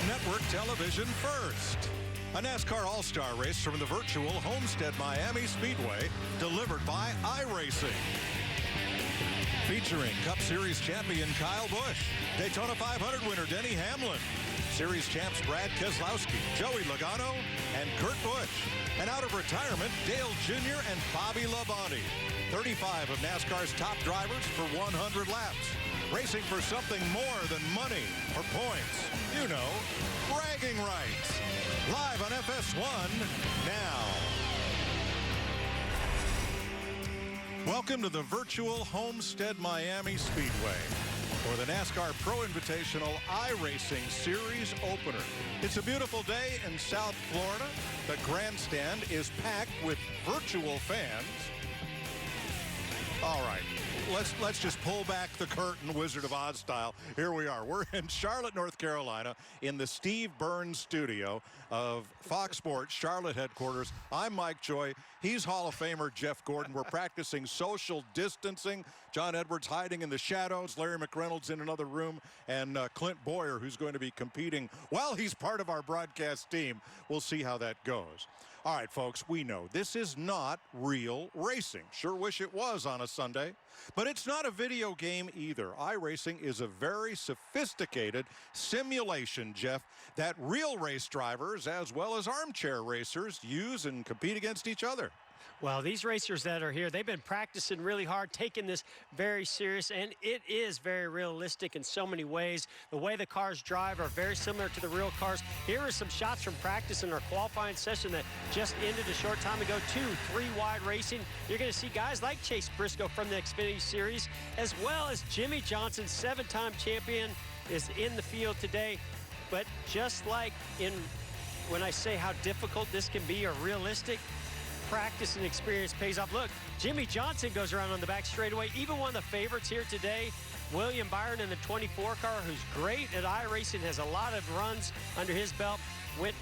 network television first. A NASCAR All-Star race from the virtual Homestead-Miami Speedway, delivered by iRacing. Featuring Cup Series champion Kyle Busch, Daytona 500 winner Denny Hamlin, Series champs Brad Keselowski, Joey Logano, and Kurt Busch. And out of retirement, Dale Jr. and Bobby Labonte. 35 of NASCAR's top drivers for 100 laps. Racing for something more than money or points. You know, bragging rights. Live on FS1 now. Welcome to the virtual Homestead-Miami Speedway for the NASCAR Pro Invitational iRacing Series opener. It's a beautiful day in South Florida. The grandstand is packed with virtual fans. All right, let's just pull back the curtain, Wizard of Oz style. Here we are. We're in Charlotte, North Carolina, in the Steve Burns studio of Fox Sports, Charlotte headquarters. I'm Mike Joy. He's Hall of Famer Jeff Gordon. We're practicing social distancing. John Edwards hiding in the shadows. Larry McReynolds in another room. And Clint Boyer, who's going to be competing while he's part of our broadcast team. We'll see how that goes. All right, folks, we know this is not real racing. Sure wish it was on a Sunday, but it's not a video game either. iRacing is a very sophisticated simulation, Jeff, that real race drivers as well as armchair racers use and compete against each other. Well, these racers that are here, they've been practicing really hard, taking this very serious, and it is very realistic in so many ways. The way the cars drive are very similar to the real cars. Here are some shots from practice in our qualifying session that just ended a short time ago. 2-3 wide racing. You're going to see guys like Chase Briscoe from the Xfinity Series, as well as Jimmy Johnson, 7-time champion, is in the field today. But just like when I say how difficult this can be or realistic, practice and experience pays off. Look, Jimmy Johnson goes around on the back straightaway. Even one of the favorites here today, William Byron in the 24 car, who's great at iRacing, has a lot of runs under his belt, went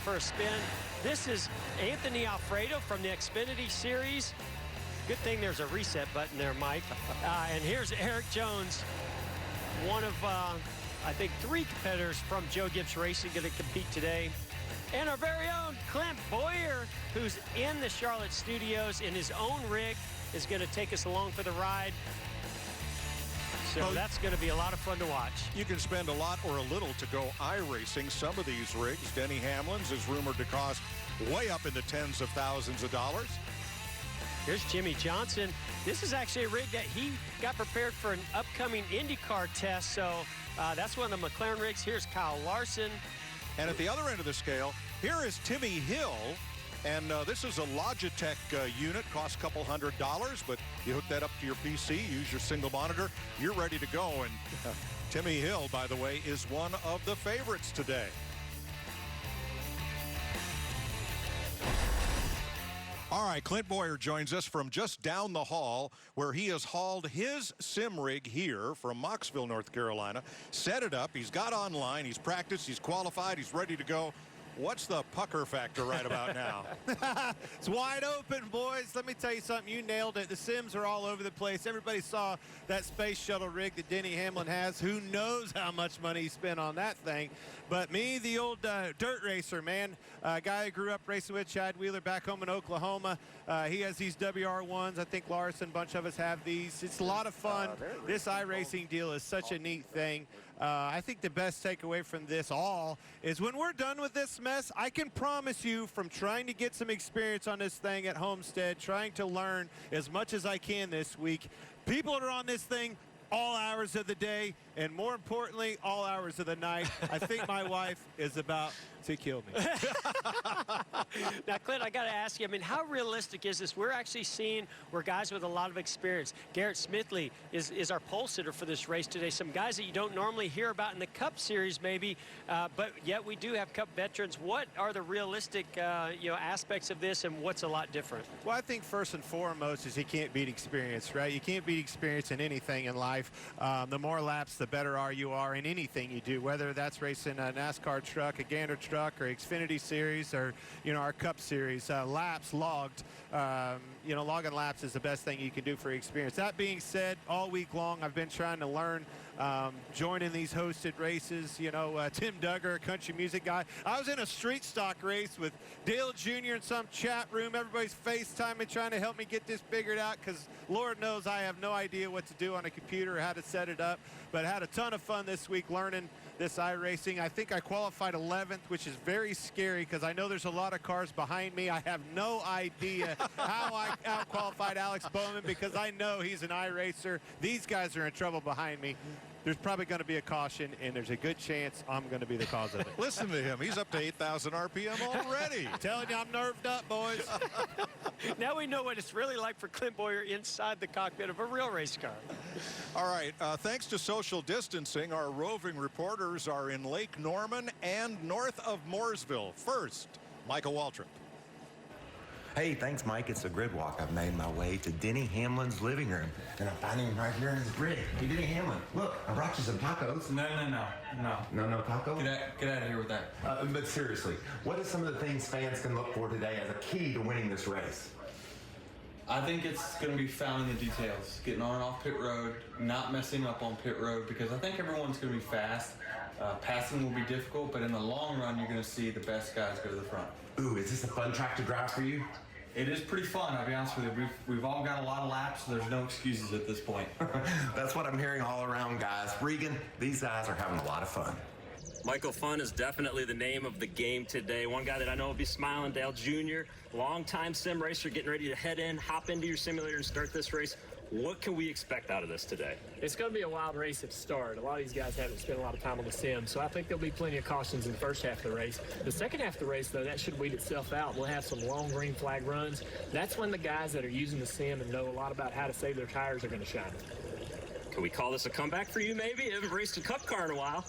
for a spin. This is Anthony Alfredo from the Xfinity Series. Good thing there's a reset button there, Mike. And here's Eric Jones, one of, I think, 3 competitors from Joe Gibbs Racing going to compete today. And our very own Clint Boyer, who's in the Charlotte studios in his own rig, is going to take us along for the ride. So that's going to be a lot of fun to watch. You can spend a lot or a little to go iRacing. Some of these rigs, Denny Hamlin's is rumored to cost way up in the tens of thousands of dollars. Here's Jimmy Johnson. This is actually a rig that he got prepared for an upcoming IndyCar test. So that's one of the McLaren rigs. Here's Kyle Larson. And at the other end of the scale, here is Timmy Hill. And this is a Logitech unit, costs a couple $100, but you hook that up to your PC, use your single monitor, you're ready to go. And Timmy Hill, by the way, is one of the favorites today. All right, Clint Boyer joins us from just down the hall, where he has hauled his sim rig here from Mocksville, North Carolina, set it up, he's got online, he's practiced, he's qualified, he's ready to go. What's the pucker factor right about now? It's wide open, boys. Let me tell you something. You nailed it. The sims are all over the place. Everybody saw that space shuttle rig that Denny Hamlin has. Who knows how much money he spent on that thing? But me, the old dirt racer, man, guy I grew up racing with, Chad Wheeler, back home in Oklahoma. He has these WR1s. I think Larson, a bunch of us have these. It's a lot of fun. This iRacing deal is such a neat thing. I think the best takeaway from this all is when we're done with this mess, I can promise you, from trying to get some experience on this thing at Homestead, trying to learn as much as I can this week, people that are on this thing all hours of the day, and more importantly, all hours of the night. I think my wife is about to kill me. Now, Clint, I got to ask you, I mean, how realistic is this? We're actually seeing where guys with a lot of experience. Garrett Smithley is our pole sitter for this race today. Some guys that you don't normally hear about in the Cup Series, maybe, but yet we do have Cup veterans. What are the realistic, aspects of this, and what's a lot different? Well, I think first and foremost is you can't beat experience, right? You can't beat experience in anything in life. The more laps, the better you are in anything you do, whether that's racing a NASCAR truck, a Gander truck, or Xfinity Series, or our Cup Series. Laps logged logging laps is the best thing you can do for experience. That being said, all week long I've been trying to learn, joining these hosted races. Tim Duggar, a country music guy. I was in a street stock race with Dale Jr. in some chat room. Everybody's FaceTiming, trying to help me get this figured out, because Lord knows I have no idea what to do on a computer or how to set it up. But I had a ton of fun this week learning this iRacing. I think I qualified 11th, which is very scary because I know there's a lot of cars behind me. I have no idea how I out-qualified Alex Bowman, because I know he's an iRacer. These guys are in trouble behind me. There's probably going to be a caution, and there's a good chance I'm going to be the cause of it. Listen to him. He's up to 8,000 RPM already. Telling you, I'm nerved up, boys. Now we know what it's really like for Clint Boyer inside the cockpit of a real race car. All right. Thanks to social distancing, our roving reporters are in Lake Norman and north of Mooresville. First, Michael Waltrip. Hey, thanks, Mike. It's a grid walk. I've made my way to Denny Hamlin's living room, and I'm finding him right here in his grid. Hey, Denny Hamlin, look, I brought you some tacos. No. No taco? Get out of here with that. But seriously, what are some of the things fans can look for today as a key to winning this race? I think it's going to be found in the details. Getting on and off pit road, not messing up on pit road, because I think everyone's going to be fast. Passing will be difficult, but in the long run, you're going to see the best guys go to the front. Ooh, is this a fun track to drive for you? It is pretty fun, I'll be honest with you. We've all got a lot of laps, so there's no excuses at this point. That's what I'm hearing all around, guys. Regan, these guys are having a lot of fun. Michael, fun is definitely the name of the game today. One guy that I know will be smiling, Dale Jr., longtime sim racer, getting ready to head in, hop into your simulator and start this race. What can we expect out of this today? It's going to be a wild race at the start. A lot of these guys haven't spent a lot of time on the sim, so I think there'll be plenty of cautions in the first half of the race. The second half of the race, though, that should weed itself out. We'll have some long green flag runs. That's when the guys that are using the sim and know a lot about how to save their tires are going to shine. Can we call this a comeback for you, maybe? You haven't raced a cup car in a while.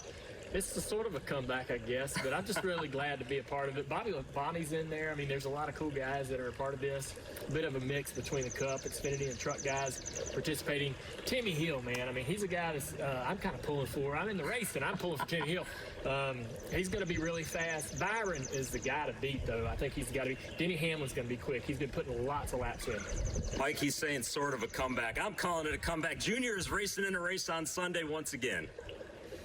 It's a sort of a comeback, I guess, but I'm just really glad to be a part of it. Bonnie's in there. I mean, there's a lot of cool guys that are a part of this. A bit of a mix between the Cup, Xfinity, and truck guys participating. Timmy Hill, man, I mean, he's a guy that's I'm kind of pulling for. I'm in the race, and I'm pulling for Timmy Hill. He's going to be really fast. Byron is the guy to beat, though. I think he's got to be. Denny Hamlin's going to be quick. He's been putting lots of laps in. Mike, he's saying sort of a comeback. I'm calling it a comeback. Junior is racing in a race on Sunday once again.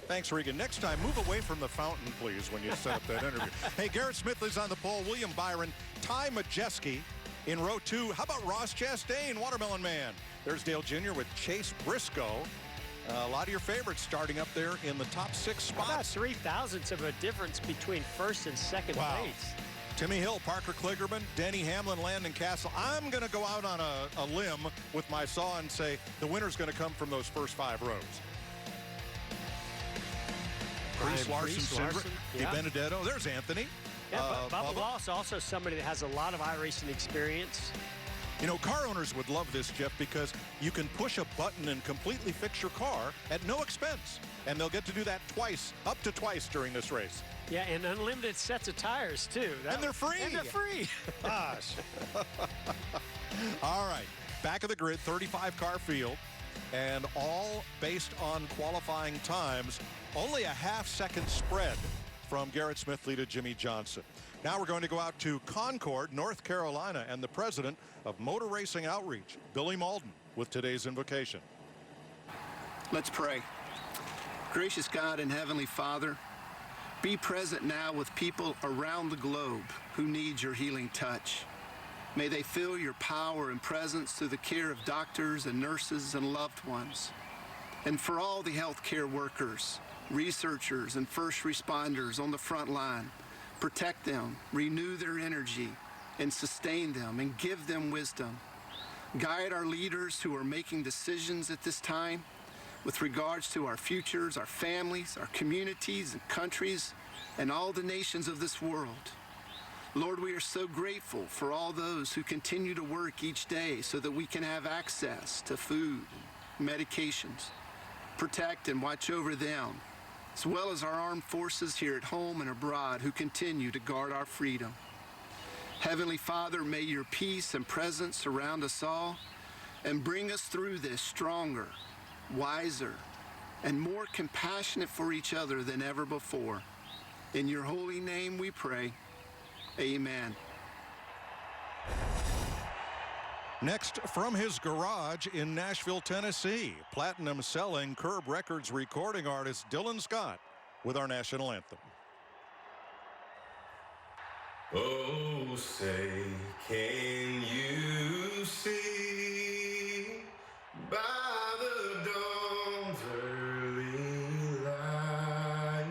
Thanks, Regan. Next time, move away from the fountain, please, when you set up that interview. Hey, Garrett Smithley's on the pole. William Byron, Ty Majeski in row 2. How about Ross Chastain, Watermelon Man? There's Dale Jr. with Chase Briscoe. A lot of your favorites starting up there in the top 6 spots. About 0.03 of a difference between first and second place. Timmy Hill, Parker Kligerman, Denny Hamlin, Landon Castle. I'm going to go out on a limb with my saw and say the winner's going to come from those first 5 rows. Priest, Larson, yeah. Benedetto. There's Anthony. Yeah, Bubba Loss, also somebody that has a lot of iRacing experience. You know, car owners would love this, Jeff, because you can push a button and completely fix your car at no expense. And they'll get to do that twice, up to twice during this race. Yeah, and unlimited sets of tires, too. And they're free. And they're free. Gosh. All right, back of the grid, 35-car field, and all based on qualifying times. Only a half-second spread from Garrett Smithley to Jimmy Johnson. Now we're going to go out to Concord, North Carolina, and the president of Motor Racing Outreach, Billy Malden, with today's invocation. Let's pray. Gracious God and Heavenly Father, be present now with people around the globe who need your healing touch. May they feel your power and presence through the care of doctors and nurses and loved ones. And for all the healthcare workers, researchers, and first responders on the front line, protect them, renew their energy, and sustain them, and give them wisdom. Guide our leaders who are making decisions at this time with regards to our futures, our families, our communities and countries, and all the nations of this world. Lord, we are so grateful for all those who continue to work each day so that we can have access to food and medications. Protect and watch over them, as well as our armed forces here at home and abroad who continue to guard our freedom. Heavenly Father, may your peace and presence surround us all and bring us through this stronger, wiser, and more compassionate for each other than ever before. In your holy name we pray. Amen. Next, from his garage in Nashville, Tennessee, platinum-selling Curb Records recording artist Dylan Scott with our national anthem. Oh, say, can you see by the dawn's early light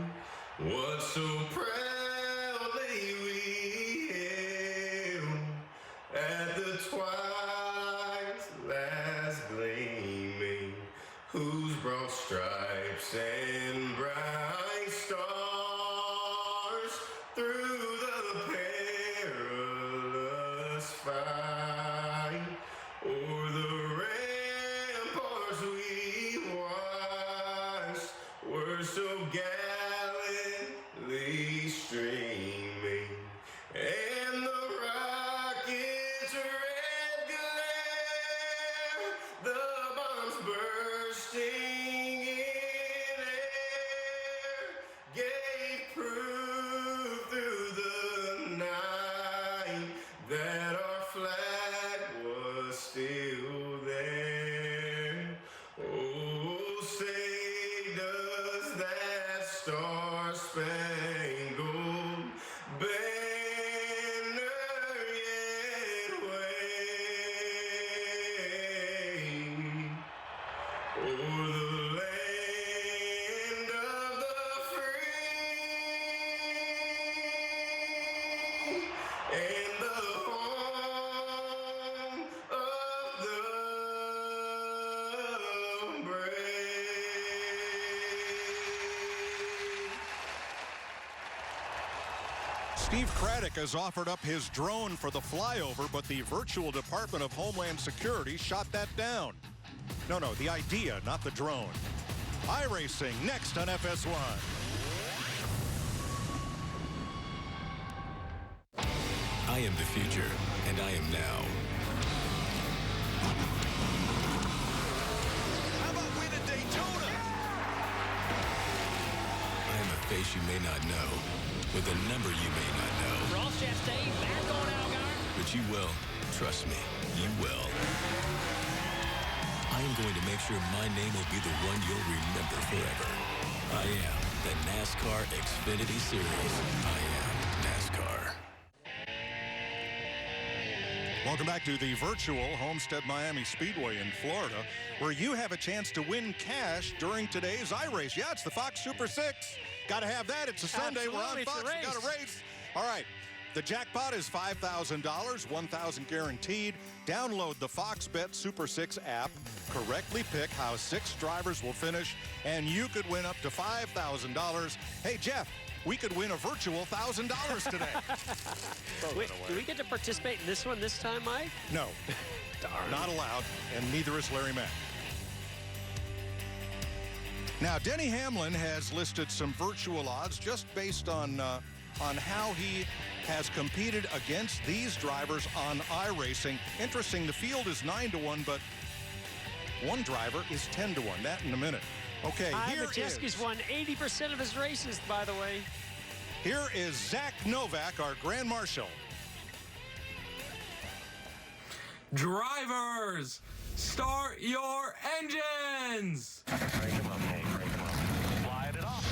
what so proudly we hailed at the twilight's last gleaming, whose broad stripes and bright stars through the perilous fight o'er the ramparts we watched were so gallantly streaming, and the rocket's red glare, the bombs bursting in air, gave proof through the night that our flag was still there. Oh, say does that star-spangled banner yet wave o'er the land of the free and the home of the brave. Steve Craddock has offered up his drone for the flyover, but the virtual Department of Homeland Security shot that down. No, the idea, not the drone. iRacing next on FS1. I am the future, and I am now. How about winning Daytona? I am a face you may not know, with a number you may not know. Ross Chastain back on Algar. But you will. Trust me, you will. I am going to make sure my name will be the one you'll remember forever. I am the NASCAR Xfinity Series. I am NASCAR. Welcome back to the virtual Homestead-Miami Speedway in Florida, where you have a chance to win cash during today's iRace. Yeah, it's the Fox Super 6. Got to have that. It's a Sunday. Absolutely, We're on it's a Fox. We got a race. race. All right. The jackpot is $5,000, $1,000 guaranteed. Download the Fox Bet Super 6 app. Correctly pick how 6 drivers will finish, and you could win up to $5,000. Hey, Jeff, we could win a virtual $1,000 today. Wait, do we get to participate in this one this time, Mike? No, not allowed, and neither is Larry Mack. Now, Denny Hamlin has listed some virtual odds just based on how he has competed against these drivers on iRacing. Interesting, the field is 9-1, but one driver is 10-1. That in a minute. Okay, here Majeski's won 80% of his races, by the way. Here is Zach Novak, our Grand Marshal. Drivers, start your engines! Break them up, Hank, break them up. Slide it off.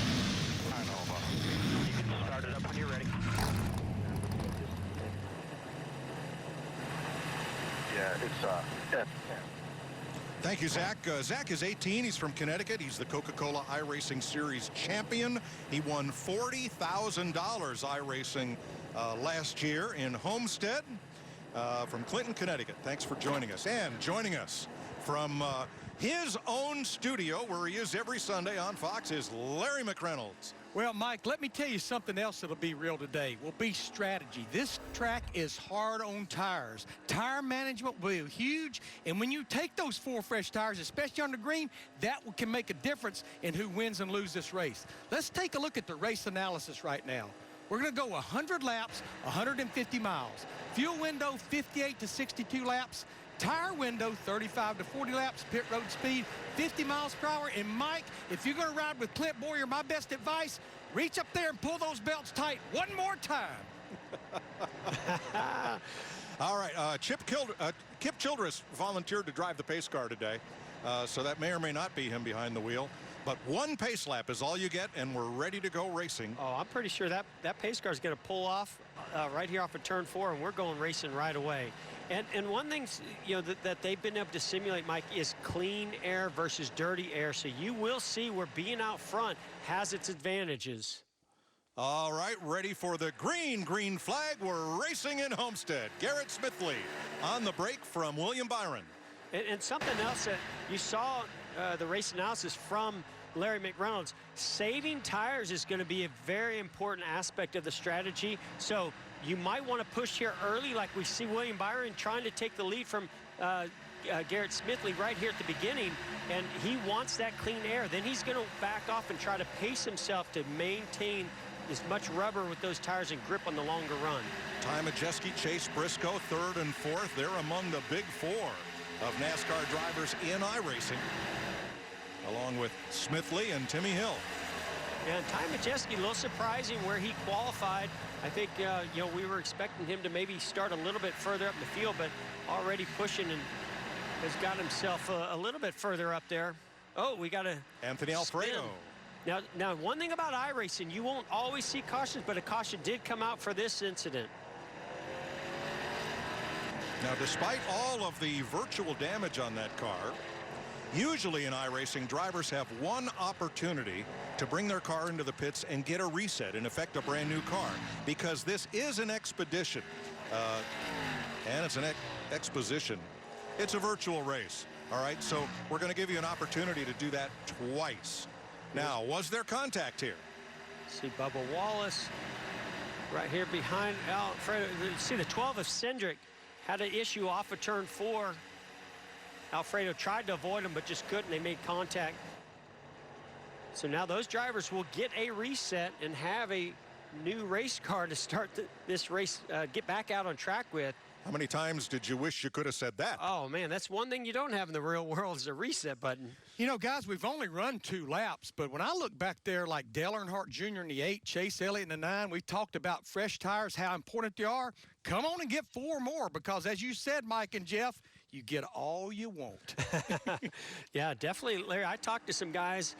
All right, Nova. You can start it up when you're ready. Yeah, it's F10. Thank you, Zach. Zach is 18. He's from Connecticut. He's the Coca-Cola iRacing Series champion. He won $40,000 iRacing last year in Homestead from Clinton, Connecticut. Thanks for joining us. And joining us from his own studio, where he is every Sunday on Fox, is Larry McReynolds. Well, Mike, let me tell you something else that'll be real today. Will be strategy. This track is hard on tires. Tire management will be huge, and when you take those 4 fresh tires, especially on the green, that can make a difference in who wins and loses this race. Let's take a look at the race analysis right now. We're going to go 100 laps, 150 miles. Fuel window, 58 to 62 laps. Tire window, 35 to 40 laps. Pit road speed, 50 miles per hour. And Mike, if you're going to ride with Clint Boyer, my best advice, reach up there and pull those belts tight one more time. All right, Kip Childress volunteered to drive the pace car today, so that may or may not be him behind the wheel. But one pace lap is all you get, and we're ready to go racing. Oh, I'm pretty sure that pace car is going to pull off right here off of turn 4, and we're going racing right away. And one thing, you know, that they've been able to simulate, Mike, is clean air versus dirty air. So you will see where being out front has its advantages. All right, ready for the green flag. We're racing in Homestead. Garrett Smithley on the break from William Byron. And something else that you saw the race analysis from Larry McReynolds, saving tires is going to be a very important aspect of the strategy. So you might want to push here early, like we see William Byron trying to take the lead from Garrett Smithley right here at the beginning, and he wants that clean air. Then he's going to back off and try to pace himself to maintain as much rubber with those tires and grip on the longer run. Ty Majeski, Chase Briscoe, 3rd and 4th. They're among the big 4 of NASCAR drivers in iRacing, along with Smithley and Timmy Hill. And Ty Majeski, a little surprising where he qualified. I think, you know, we were expecting him to maybe start a little bit further up in the field, but already pushing and has got himself a little bit further up there. Oh, we got a Anthony Alfredo. Spin. Now, one thing about iRacing, you won't always see cautions, but a caution did come out for this incident. Now, despite all of the virtual damage on that car, usually in iRacing, drivers have one opportunity to bring their car into the pits and get a reset, in effect a brand new car, because this is an expedition, and it's an exposition. It's a virtual race, all right? So we're going to give you an opportunity to do that twice. Now, was there contact here? See Bubba Wallace right here behind Alfredo. See the 12 of Cindric had an issue off of turn 4. Alfredo tried to avoid him, but just couldn't. They made contact. So now those drivers will get a reset and have a new race car to start this race, get back out on track with. How many times did you wish you could have said that? Oh, man, that's one thing you don't have in the real world is a reset button. You know, guys, we've only run 2 laps, but when I look back there like Dale Earnhardt Jr. in the 8, Chase Elliott in the 9, we talked about fresh tires, how important they are. Come on and get 4 more because, as you said, Mike and Jeff, you get all you want. Yeah, definitely, Larry. I talked to some guys,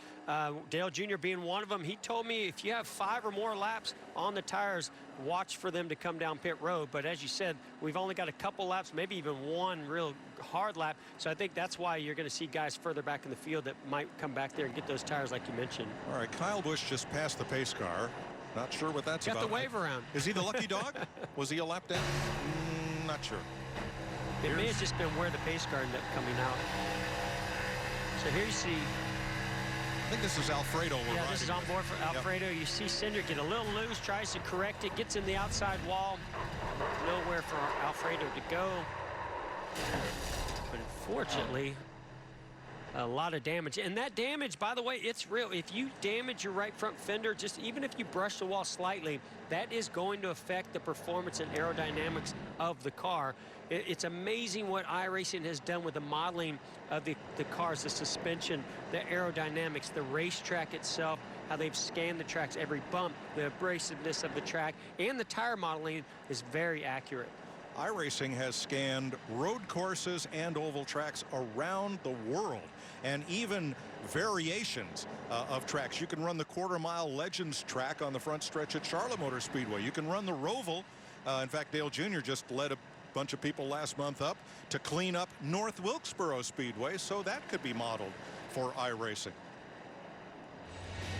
Dale Jr. being one of them. He told me if you have 5 or more laps on the tires, watch for them to come down pit road. But as you said, we've only got a couple laps, maybe even one real hard lap. So I think that's why you're going to see guys further back in the field that might come back there and get those tires like you mentioned. All right, Kyle Busch just passed the pace car. Not sure what that's got about. The wave around. Is he the lucky dog? Was he a lap down? Not sure. It may have just been where the pace car ended up coming out. So here you see. I think this is Alfredo. Yeah, this is on board for Alfredo. Yep. You see Cindric get a little loose, tries to correct it, gets in the outside wall. Nowhere for Alfredo to go. But unfortunately, a lot of damage. And that damage, by the way, it's real. If you damage your right front fender, just even if you brush the wall slightly, that is going to affect the performance and aerodynamics of the car. It's amazing what iRacing has done with the modeling of the cars, the suspension, the aerodynamics, the racetrack itself, how they've scanned the tracks, every bump, the abrasiveness of the track, and the tire modeling is very accurate. iRacing has scanned road courses and oval tracks around the world, and even variations of tracks. You can run the quarter-mile Legends track on the front stretch at Charlotte Motor Speedway. You can run the Roval. In fact, Dale Jr. just led a bunch of people last month up to clean up North Wilkesboro Speedway, so that could be modeled for iRacing.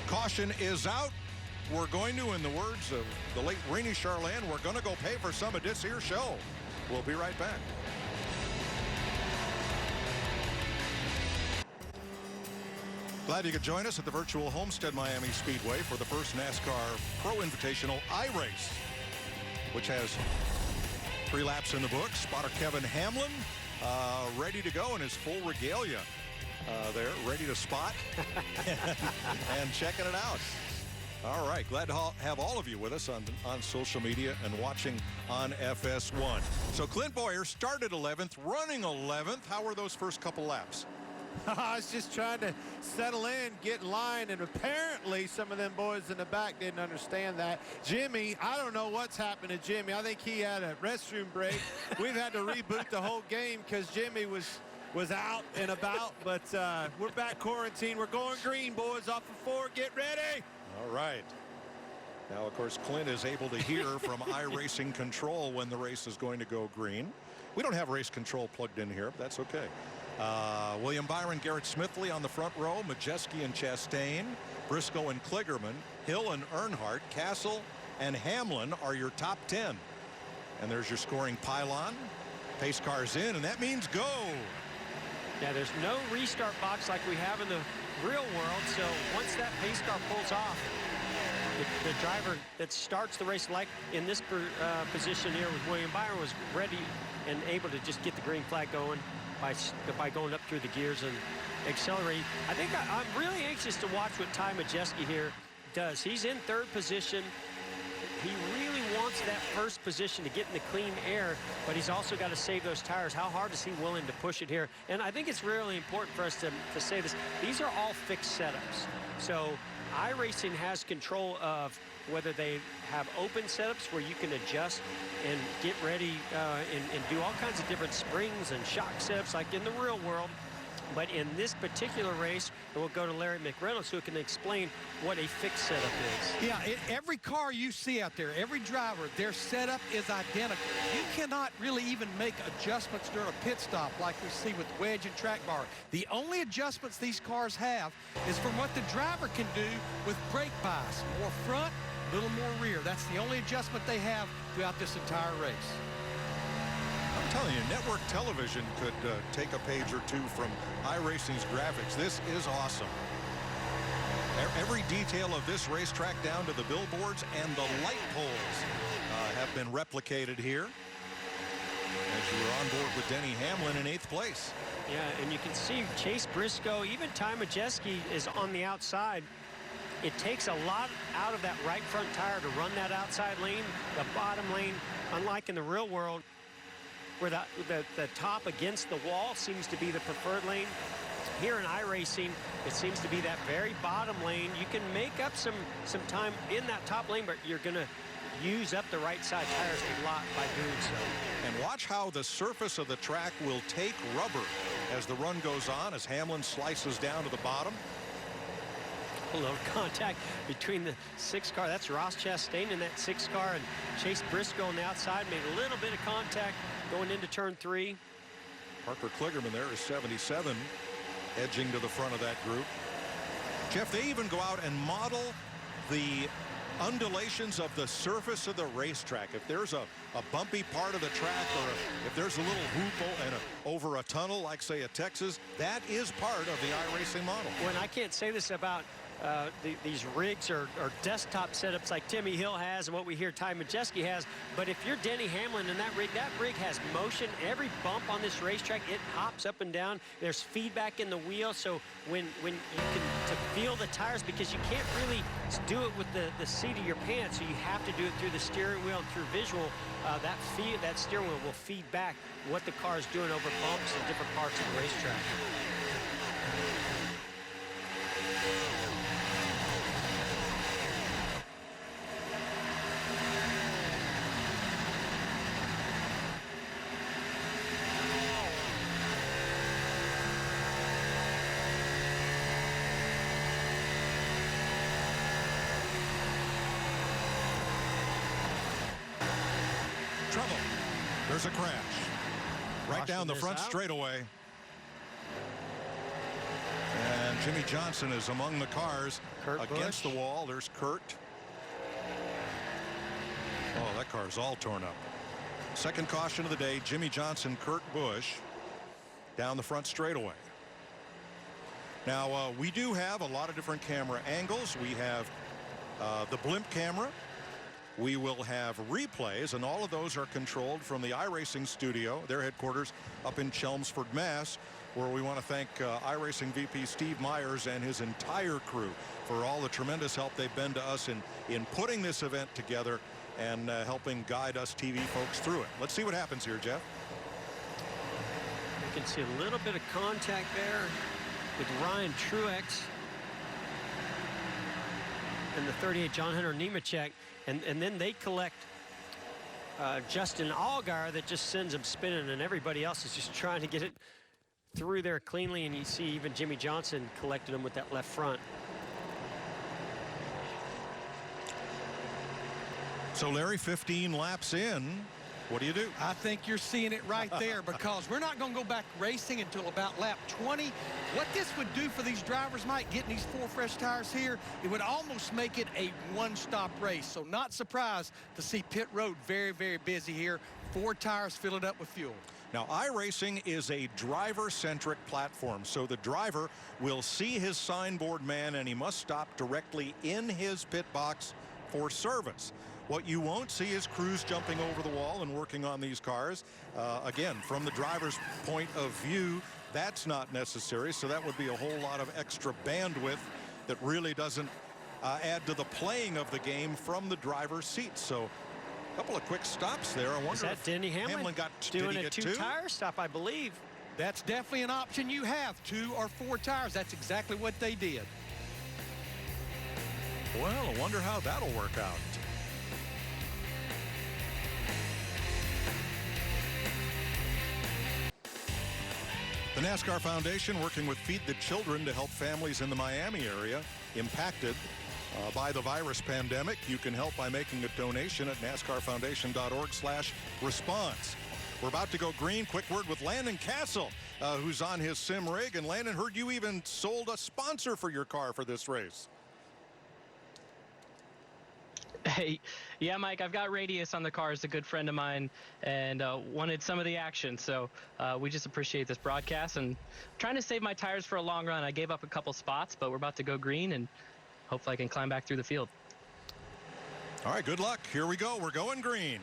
Caution is out. We're going to, in the words of the late Rennie Charland, we're going to go pay for some of this here show. We'll be right back. Glad you could join us at the virtual Homestead-Miami Speedway for the first NASCAR Pro Invitational iRace, which has 3 laps in the books. Spotter Kevin Hamlin ready to go in his full regalia there, ready to spot and checking it out. All right, glad to have all of you with us on social media and watching on FS1. So Clint Boyer started 11th, running 11th. How were those first couple laps? I was just trying to settle in, get in line, and apparently some of them boys in the back didn't understand that. Jimmy, I don't know what's happened to Jimmy. I think he had a restroom break. We've had to reboot the whole game because Jimmy was out and about, but we're back quarantined. We're going green, boys, off of 4. Get ready. All right. Now, of course, Clint is able to hear from iRacing Control when the race is going to go green. We don't have race control plugged in here, but that's okay. William Byron, Garrett Smithley on the front row, Majeski and Chastain, Briscoe and Kligerman, Hill and Earnhardt, Castle and Hamlin are your top 10. And there's your scoring pylon. Pace car's in, and that means go. Yeah, there's no restart box like we have in the real world, so once that pace car pulls off, the driver that starts the race, like in this position here with William Byron, was ready and able to just get the green flag going by going up through the gears and accelerating. I think I'm really anxious to watch what Ty Majeski here does. He's in 3rd position. He really wants that first position to get in the clean air, but he's also got to save those tires. How hard is he willing to push it here? And I think it's really important for us to say this. These are all fixed setups. So iRacing has control of whether they have open setups where you can adjust and get ready and do all kinds of different springs and shock setups like in the real world. But in this particular race, we'll go to Larry McReynolds, who can explain what a fixed setup is. Yeah, every car you see out there, every driver, their setup is identical. You cannot really even make adjustments during a pit stop like we see with wedge and track bar. The only adjustments these cars have is from what the driver can do with brake bias. More front, a little more rear. That's the only adjustment they have throughout this entire race. I'm telling you, network television could take a page or two from iRacing's graphics. This is awesome. Every detail of this racetrack down to the billboards and the light poles have been replicated here. As you were on board with Denny Hamlin in 8th place. Yeah, and you can see Chase Briscoe, even Ty Majeski is on the outside. It takes a lot out of that right front tire to run that outside lane, the bottom lane, unlike in the real world, where the top against the wall seems to be the preferred lane. Here in iRacing, it seems to be that very bottom lane. You can make up some time in that top lane, but you're going to use up the right side tires a lot by doing so. And watch how the surface of the track will take rubber as the run goes on, as Hamlin slices down to the bottom. A little contact between the 6 car. That's Ross Chastain in that 6 car, and Chase Briscoe on the outside made a little bit of contact going into turn 3. Parker Kligerman there is 77, edging to the front of that group. Jeff, they even go out and model the undulations of the surface of the racetrack. If there's a bumpy part of the track, or if there's a little hoop over a tunnel, like say at Texas, that is part of the iRacing model. When I can't say this about these rigs or desktop setups like Timmy Hill has and what we hear Ty Majeski has, but if you're Denny Hamlin in that rig has motion. Every bump on this racetrack, it hops up and down. There's feedback in the wheel, so when you can to feel the tires, because you can't really do it with the seat of your pants, so you have to do it through the steering wheel and through visual. That steering wheel will feed back what the car is doing over bumps in different parts of the racetrack. Trouble. There's a crash. Right down the front straightaway. And Jimmy Johnson is among the cars against the wall. There's Kurt. Oh, that car's all torn up. Second caution of the day, Jimmy Johnson, Kurt Busch, down the front straightaway. Now, we do have a lot of different camera angles. We have the blimp camera. We will have replays, and all of those are controlled from the iRacing studio, their headquarters up in Chelmsford, Mass., where we want to thank iRacing VP Steve Myers and his entire crew for all the tremendous help they've been to us in putting this event together and helping guide us TV folks through it. Let's see what happens here, Jeff. You can see a little bit of contact there. with Ryan Truex and the 38 John Hunter Nemechek, and then they collect Justin Allgaier that just sends them spinning, and everybody else is just trying to get it through there cleanly, and you see even Jimmy Johnson collected them with that left front. So Larry, 15 laps in, what do you do? I think you're seeing it right there, because we're not going to go back racing until about lap 20. What this would do for these drivers, Mike, getting these 4 fresh tires here, it would almost make it a one-stop race. So not surprised to see pit road very, very busy here. 4 tires filled up with fuel. Now, iRacing is a driver-centric platform, so the driver will see his signboard man and he must stop directly in his pit box for service. What you won't see is crews jumping over the wall and working on these cars. Again, from the driver's point of view, that's not necessary, so that would be a whole lot of extra bandwidth that really doesn't add to the playing of the game from the driver's seat. So a couple of quick stops there. I wonder Is that if Denny Hamlin got doing a get 2-tire stop, I believe. That's definitely an option you have, 2 or 4 tires. That's exactly what they did. Well, I wonder how that'll work out. The NASCAR Foundation working with Feed the Children to help families in the Miami area impacted by the virus pandemic. You can help by making a donation at NASCARFoundation.org/response. We're about to go green. Quick word with Landon Castle, who's on his sim rig. And Landon, heard you even sold a sponsor for your car for this race. Hey, yeah, Mike, I've got Radius on the car. It's a good friend of mine and wanted some of the action. So we just appreciate this broadcast and trying to save my tires for a long run. I gave up a couple spots, but we're about to go green and hopefully I can climb back through the field. All right, good luck. Here we go. We're going green.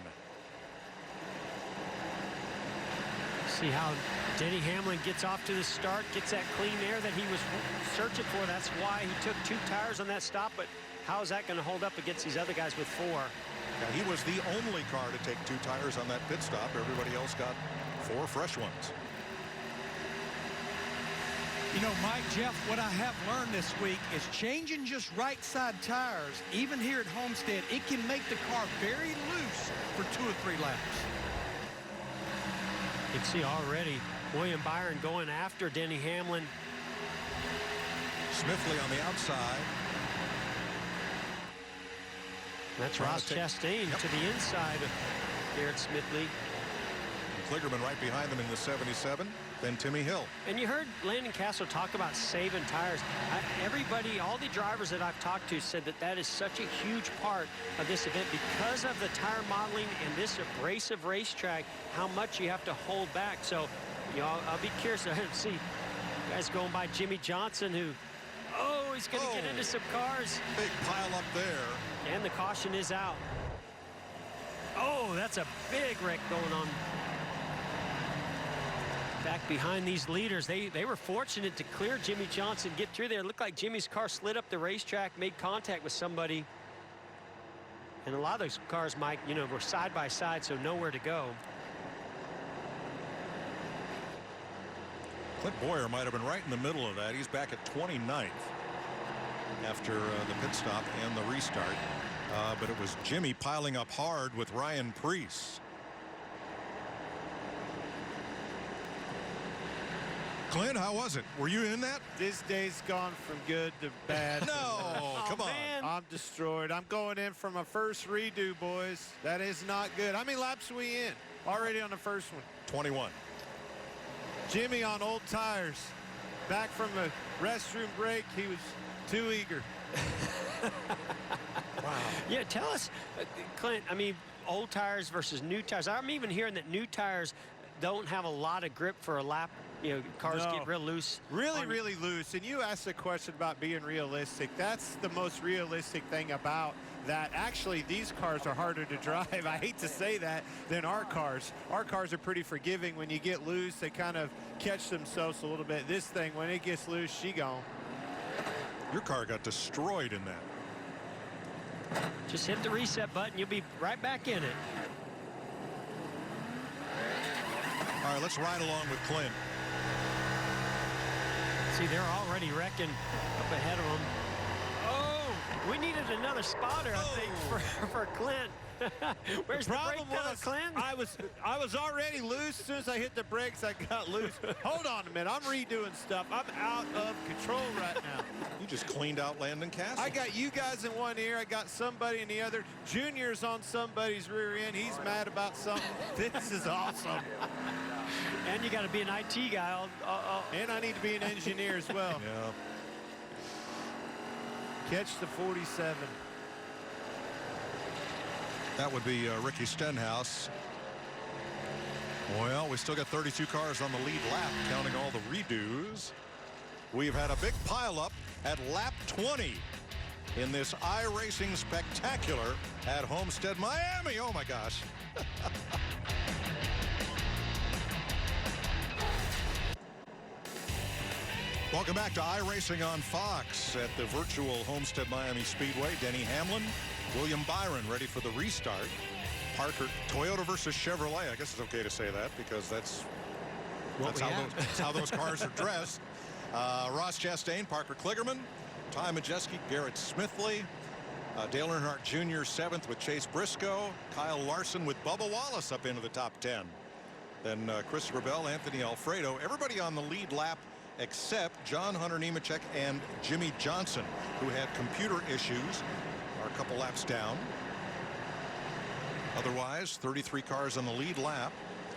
See how Denny Hamlin gets off to the start, gets that clean air that he was searching for. That's why he took 2 tires on that stop, but how is that going to hold up against these other guys with 4? Yeah, he was the only car to take 2 tires on that pit stop. Everybody else got 4 fresh ones. You know, Mike, Jeff, what I have learned this week is changing just right side tires, even here at Homestead, it can make the car very loose for 2 or 3 laps. You can see already William Byron going after Denny Hamlin. Smithley on the outside. That's Ross Chastain to the inside of Garrett Smithley. Kligerman right behind them in the 77, then Timmy Hill. And you heard Landon Castle talk about saving tires. Everybody, all the drivers that I've talked to said that that is such a huge part of this event because of the tire modeling and this abrasive racetrack, how much you have to hold back. So, you know, I'll be curious to see guys going by Jimmy Johnson, who, he's going to get into some cars. Big pile up there. And the caution is out. Oh, that's a big wreck going on. Back behind these leaders, they were fortunate to clear Jimmy Johnson, get through there. It looked like Jimmy's car slid up the racetrack, made contact with somebody. And a lot of those cars, Mike, you know, were side by side, so nowhere to go. Clint Boyer might have been right in the middle of that. He's back at 29th after the pit stop and the restart. But it was Jimmy piling up hard with Ryan Preece. Clint, how was it? Were you in that? This day's gone from good to bad. No, come on. Man. I'm destroyed. I'm going in for my first redo, boys. That is not good. How many laps are we in? Already on the first one. 21. Jimmy on old tires. Back from a restroom break, he was too eager. Wow. Yeah, tell us, Clint, I mean, old tires versus new tires. I'm even hearing that new tires don't have a lot of grip for a lap. You know, cars get real loose. Really loose. And you asked a question about being realistic. That's the most realistic thing about that. Actually, these cars are harder to drive. I hate to say that, than our cars. Our cars are pretty forgiving. When you get loose, they kind of catch themselves a little bit. This thing, when it gets loose, she gone. Your car got destroyed in that. Just hit the reset button. You'll be right back in it. All right, let's ride along with Clint. See, they're already wrecking up ahead of them. Oh, we needed another spotter, I think, for Clint. Where's the brake pedal, Clint? I was already loose. As soon as I hit the brakes, I got loose. Hold on a minute. I'm redoing stuff. I'm out of control right now. You just cleaned out Landon Castle. I got you guys in one ear. I got somebody in the other. Junior's on somebody's rear end. He's mad about something. This is awesome. And you got to be an IT guy. And I need to be an engineer as well. Yeah. Catch the 47. That would be Ricky Stenhouse. Well, we still got 32 cars on the lead lap, counting all the redos. We've had a big pileup at lap 20 in this iRacing spectacular at Homestead-Miami. Oh, my gosh. Welcome back to iRacing on Fox at the virtual Homestead-Miami Speedway. Denny Hamlin, William Byron ready for the restart. Parker, Toyota versus Chevrolet. I guess it's okay to say that because that's how those cars are dressed. Ross Chastain, Parker Kligerman, Ty Majeski, Garrett Smithley, Dale Earnhardt Jr. 7th with Chase Briscoe, Kyle Larson with Bubba Wallace up into the top 10. Then Christopher Bell, Anthony Alfredo, everybody on the lead lap except John Hunter Nemechek and Jimmy Johnson, who had computer issues, are a couple laps down. Otherwise, 33 cars on the lead lap,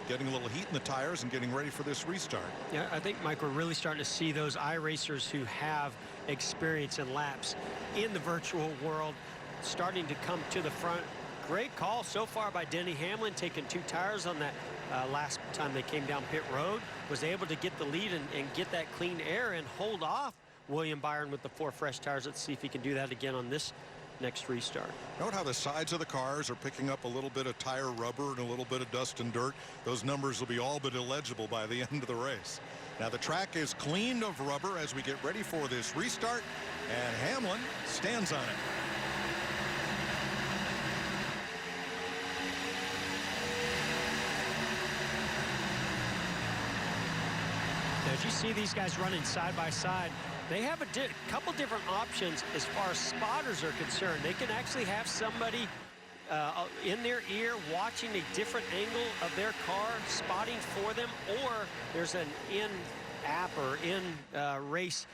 getting a little heat in the tires and getting ready for this restart. Yeah, I think, Mike, we're really starting to see those iRacers who have experience in laps in the virtual world starting to come to the front. Great call so far by Denny Hamlin, taking 2 tires on that last time they came down pit road. Was able to get the lead and get that clean air and hold off William Byron with the 4 fresh tires. Let's see if he can do that again on this next restart. Note how the sides of the cars are picking up a little bit of tire rubber and a little bit of dust and dirt. Those numbers will be all but illegible by the end of the race. Now the track is cleaned of rubber as we get ready for this restart, and Hamlin stands on it. As you see these guys running side by side, they have a couple different options as far as spotters are concerned. They can actually have somebody in their ear watching a different angle of their car, spotting for them, or there's an in-app or in-race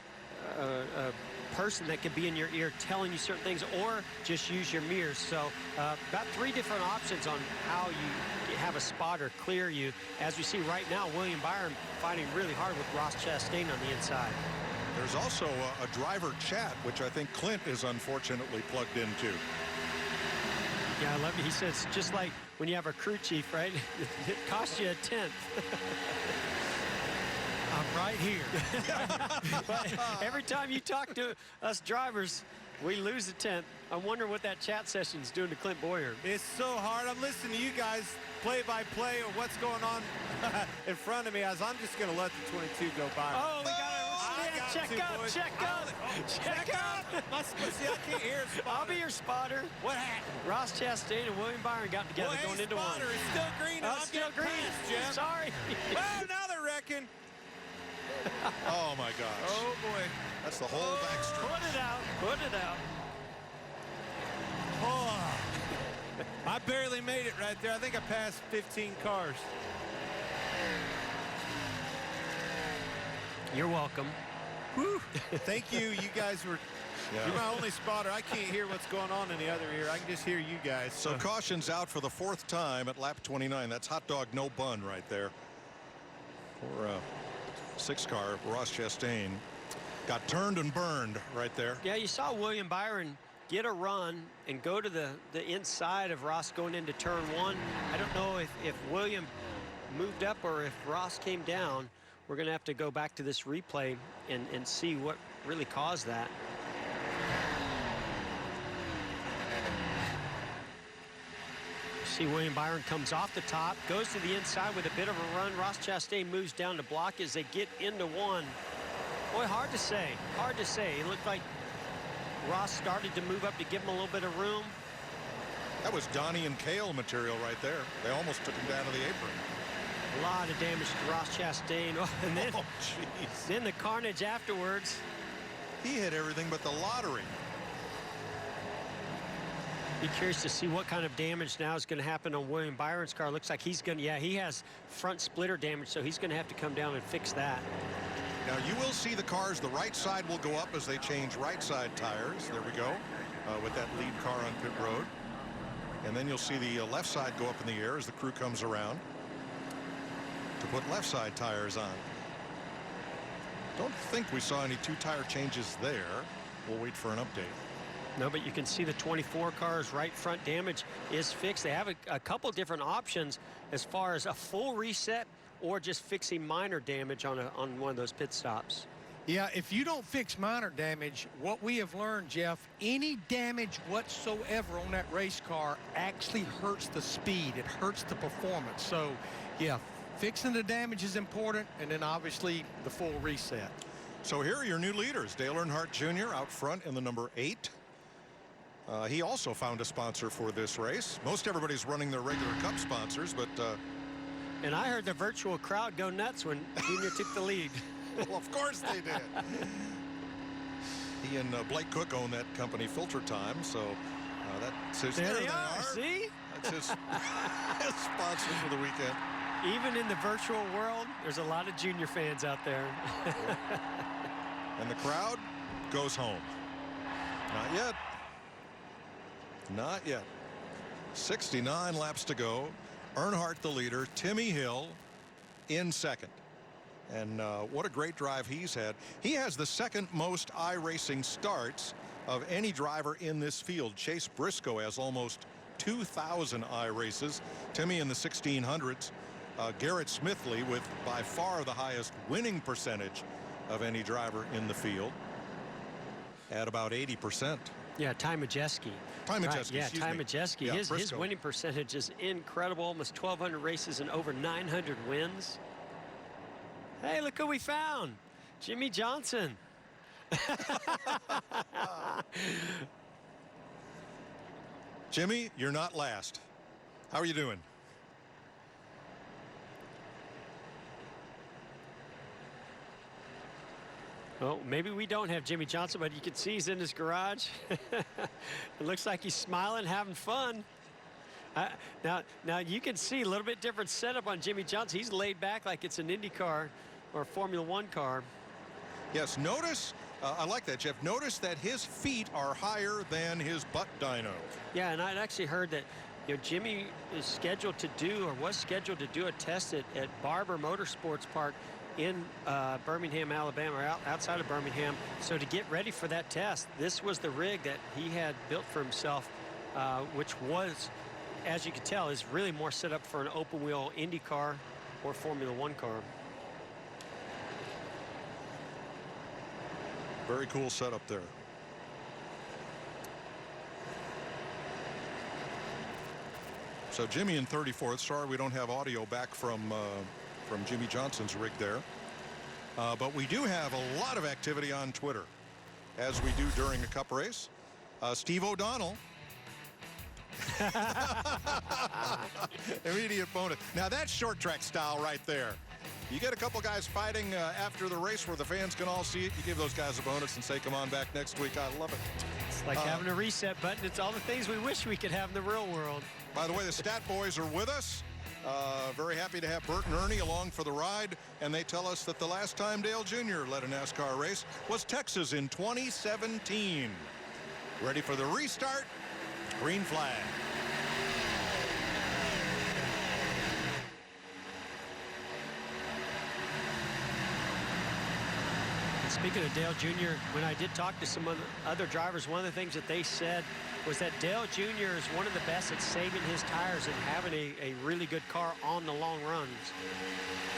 person that could be in your ear telling you certain things, or just use your mirrors. So about 3 different options on how you have a spotter clear you. As we see right now, William Byron fighting really hard with Ross Chastain on the inside. There's also a driver chat, which I think Clint is unfortunately plugged into. Yeah, I love it. He says, just like when you have a crew chief, right? It costs you a 10th. I'm right here. But every time you talk to us drivers, we lose a 10th. I wonder what that chat session's doing to Clint Boyer. It's so hard. I'm listening to you guys play-by-play of what's going on in front of me as I'm just going to let the 22 go by. Oh, we got to check up. See, I can't hear a spotter. I'll be your spotter. What happened? Ross Chastain and William Byron got together going into one. It's still green. Oh, it's still green. Jim. Sorry. Oh, now they're wrecking. Oh, my gosh. Oh, boy. That's the whole backstretch. Put it out. Put it out. Oh, I barely made it right there. I think I passed 15 cars. You're welcome. Woo. Thank you. You guys were... Yeah. You're my only spotter. I can't hear what's going on in the other ear. I can just hear you guys. So caution's out for the 4th time at lap 29. That's hot dog, no bun right there. For 6 car, Ross Chastain got turned and burned right there. Yeah, you saw William Byron get a run and go to the inside of Ross going into turn 1. I don't know if William moved up or if Ross came down. We're going to have to go back to this replay and see what really caused that. See William Byron comes off the top, goes to the inside with a bit of a run. Ross Chastain moves down to block as they get into 1. Boy, hard to say. Hard to say. It looked like Ross started to move up to give him a little bit of room. That was Donnie and Cale material right there. They almost took him down to the apron. A lot of damage to Ross Chastain. And then the carnage afterwards. He hit everything but the lottery. Be curious to see what kind of damage now is going to happen on William Byron's car. Looks like he's going to, yeah, he has front splitter damage, so he's going to have to come down and fix that. Now you will see the cars, the right side will go up as they change right side tires. There we go, with that lead car on pit road. And then you'll see the left side go up in the air as the crew comes around to put left side tires on. Don't think we saw any 2 tire changes there. We'll wait for an update. No, but you can see the 24 car's right front damage is fixed. They have a couple different options as far as a full reset or just fixing minor damage on one of those pit stops. Yeah, if you don't fix minor damage, what we have learned, Jeff, any damage whatsoever on that race car actually hurts the speed. It hurts the performance. So, yeah, fixing the damage is important, and then obviously the full reset. So here are your new leaders. Dale Earnhardt Jr. out front in the number 8. He also found a sponsor for this race. Most everybody's running their regular Cup sponsors, but... And I heard the virtual crowd go nuts when Junior took the lead. Well, of course they did. He and Blake Cook own that company, Filter Time, so that's his... There they are, see? That's his sponsor for the weekend. Even in the virtual world, there's a lot of Junior fans out there. And the crowd goes home. Not yet. Not yet. 69 laps to go. Earnhardt the leader. Timmy Hill in second. And what a great drive he's had. He has the second most iRacing starts of any driver in this field. Chase Briscoe has almost 2,000 iRaces. Timmy in the 1600s. Garrett Smithley with by far the highest winning percentage of any driver in the field at about 80%. Yeah, Ty Majeski. Ty Majeski, yeah, Ty Majeski. Yeah, his winning percentage is incredible. Almost 1,200 races and over 900 wins. Hey, look who we found. Jimmy Johnson. Jimmy, you're not last. How are you doing? Well, maybe we don't have Jimmy Johnson, but you can see he's in his garage. It looks like he's smiling, having fun. Now you can see a little bit different setup on Jimmy Johnson. He's laid back like it's an Indy car or a Formula One car. Yes, notice, I like that, Jeff. Notice that his feet are higher than his butt dyno. Yeah, and I'd actually heard that Jimmy is scheduled to do, or was scheduled to do a test at Barber Motorsports Park in Birmingham, Alabama, or outside of Birmingham. So to get ready for that test, this was the rig that he had built for himself, which was, as you can tell, is really more set up for an open wheel Indy car or Formula One car. Very cool setup there. So Jimmy in 34th. Sorry we don't have audio back from Jimmy Johnson's rig there. But we do have a lot of activity on Twitter, as we do during a Cup race. Steve O'Donnell. Immediate bonus. Now that's short track style right there. You get a couple guys fighting after the race where the fans can all see it. You give those guys a bonus and say, come on back next week. I love it. It's like having a reset button. It's all the things we wish we could have in the real world. By the way, the Stat Boys are with us. Very happy to have Bert and Ernie along for the ride. And they tell us that the last time Dale Jr. led a NASCAR race was Texas in 2017. Ready for the restart? Green flag. Speaking of Dale Jr., when I did talk to some other drivers, one of the things that they said was that Dale Jr. is one of the best at saving his tires and having a really good car on the long runs.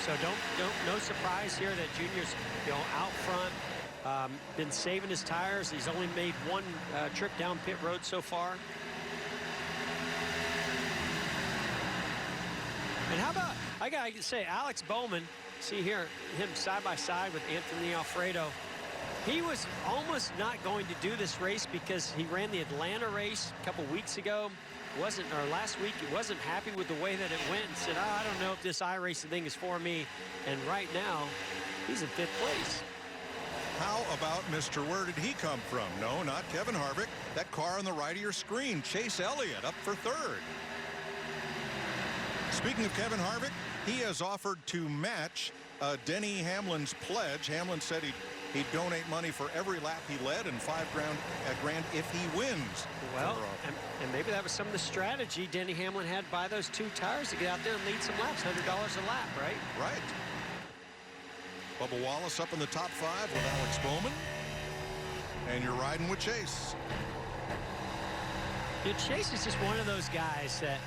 So no surprise here that Junior's out front, been saving his tires. He's only made one trip down pit road so far. And how about, I gotta say, Alex Bowman. See here, him side by side with Anthony Alfredo. He was almost not going to do this race because he ran the Atlanta race a couple weeks ago. last week, he wasn't happy with the way that it went and said, oh, I don't know if this iRacing thing is for me. And right now, he's in 5th place. How about Mr. Where did he come from? No, not Kevin Harvick. That car on the right of your screen, Chase Elliott, up for 3rd. Speaking of Kevin Harvick, he has offered to match Denny Hamlin's pledge. Hamlin said he'd donate money for every lap he led and $5 grand if he wins. Well, and maybe that was some of the strategy Denny Hamlin had to buy those 2 tires to get out there and lead some laps, $100 a lap, right? Right. Bubba Wallace up in the top 5 with Alex Bowman. And you're riding with Chase. Dude, Chase is just one of those guys that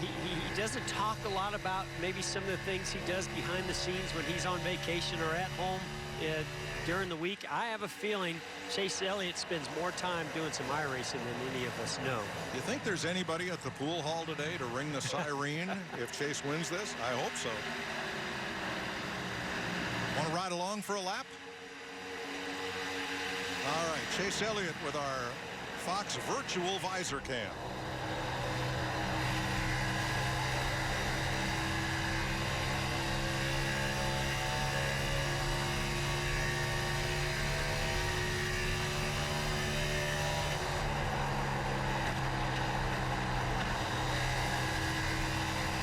he doesn't talk a lot about maybe some of the things he does behind the scenes when he's on vacation or at home during the week. I have a feeling Chase Elliott spends more time doing some iRacing than any of us know. You think there's anybody at the pool hall today to ring the siren if Chase wins this? I hope so. Want to ride along for a lap? All right, Chase Elliott with our Fox virtual visor cam.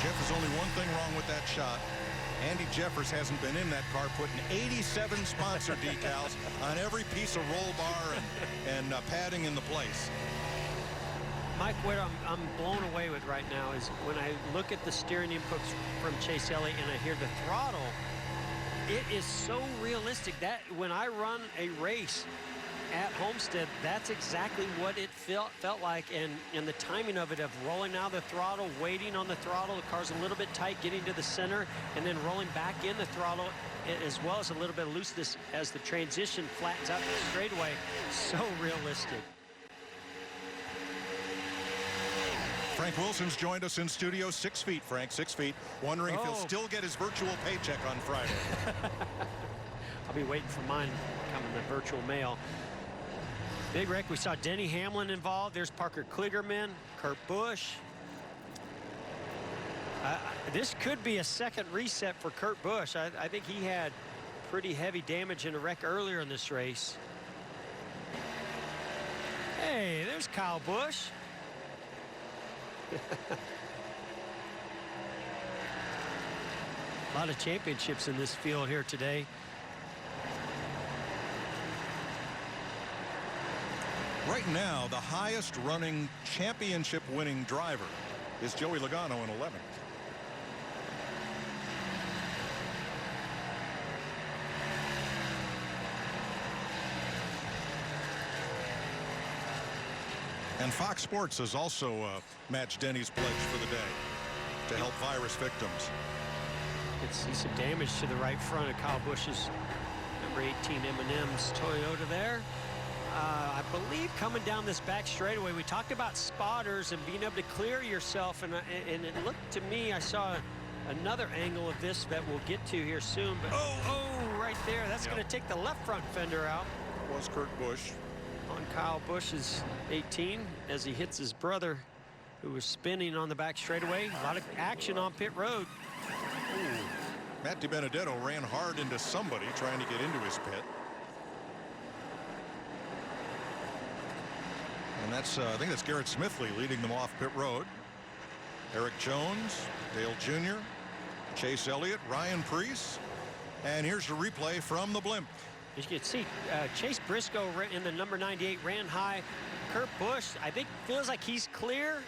Jeff, there's only one thing wrong with that shot. Andy Jeffers hasn't been in that car putting 87 sponsor decals on every piece of roll bar and padding in the place. Mike, what I'm blown away with right now is when I look at the steering inputs from Chase Elliott and I hear the throttle, it is so realistic that when I run a race at Homestead, that's exactly what it felt like, and the timing of it, of rolling out the throttle, waiting on the throttle, the car's a little bit tight, getting to the center, and then rolling back in the throttle, as well as a little bit of looseness as the transition flattens out the straightaway. So realistic. Frank Wilson's joined us in studio. 6 feet, Frank, 6 feet. Wondering if he'll still get his virtual paycheck on Friday. I'll be waiting for mine coming the virtual mail. Big wreck. We saw Denny Hamlin involved. There's Parker Kligerman, Kurt Busch. This could be a second reset for Kurt Busch. I think he had pretty heavy damage in a wreck earlier in this race. Hey, there's Kyle Busch. A lot of championships in this field here today. Right now, the highest running championship winning driver is Joey Logano in 11th. And Fox Sports has also matched Denny's pledge for the day to help virus victims. You can see some damage to the right front of Kyle Busch's number 18 M&M's Toyota there. I believe coming down this back straightaway, we talked about spotters and being able to clear yourself, and it looked to me, I saw another angle of this that we'll get to here soon, but right there, that's going to take the left front fender out. Was Kurt Busch. On Kyle Busch's 18 as he hits his brother, who was spinning on the back straightaway. A lot of action on pit road. Ooh. Matt DiBenedetto ran hard into somebody trying to get into his pit. And that's, I think that's Garrett Smithley leading them off pit road. Eric Jones, Dale Jr., Chase Elliott, Ryan Preece. And here's the replay from the blimp. As you can see, Chase Briscoe in the number 98 ran high. Kurt Busch, I think, feels like he's clear,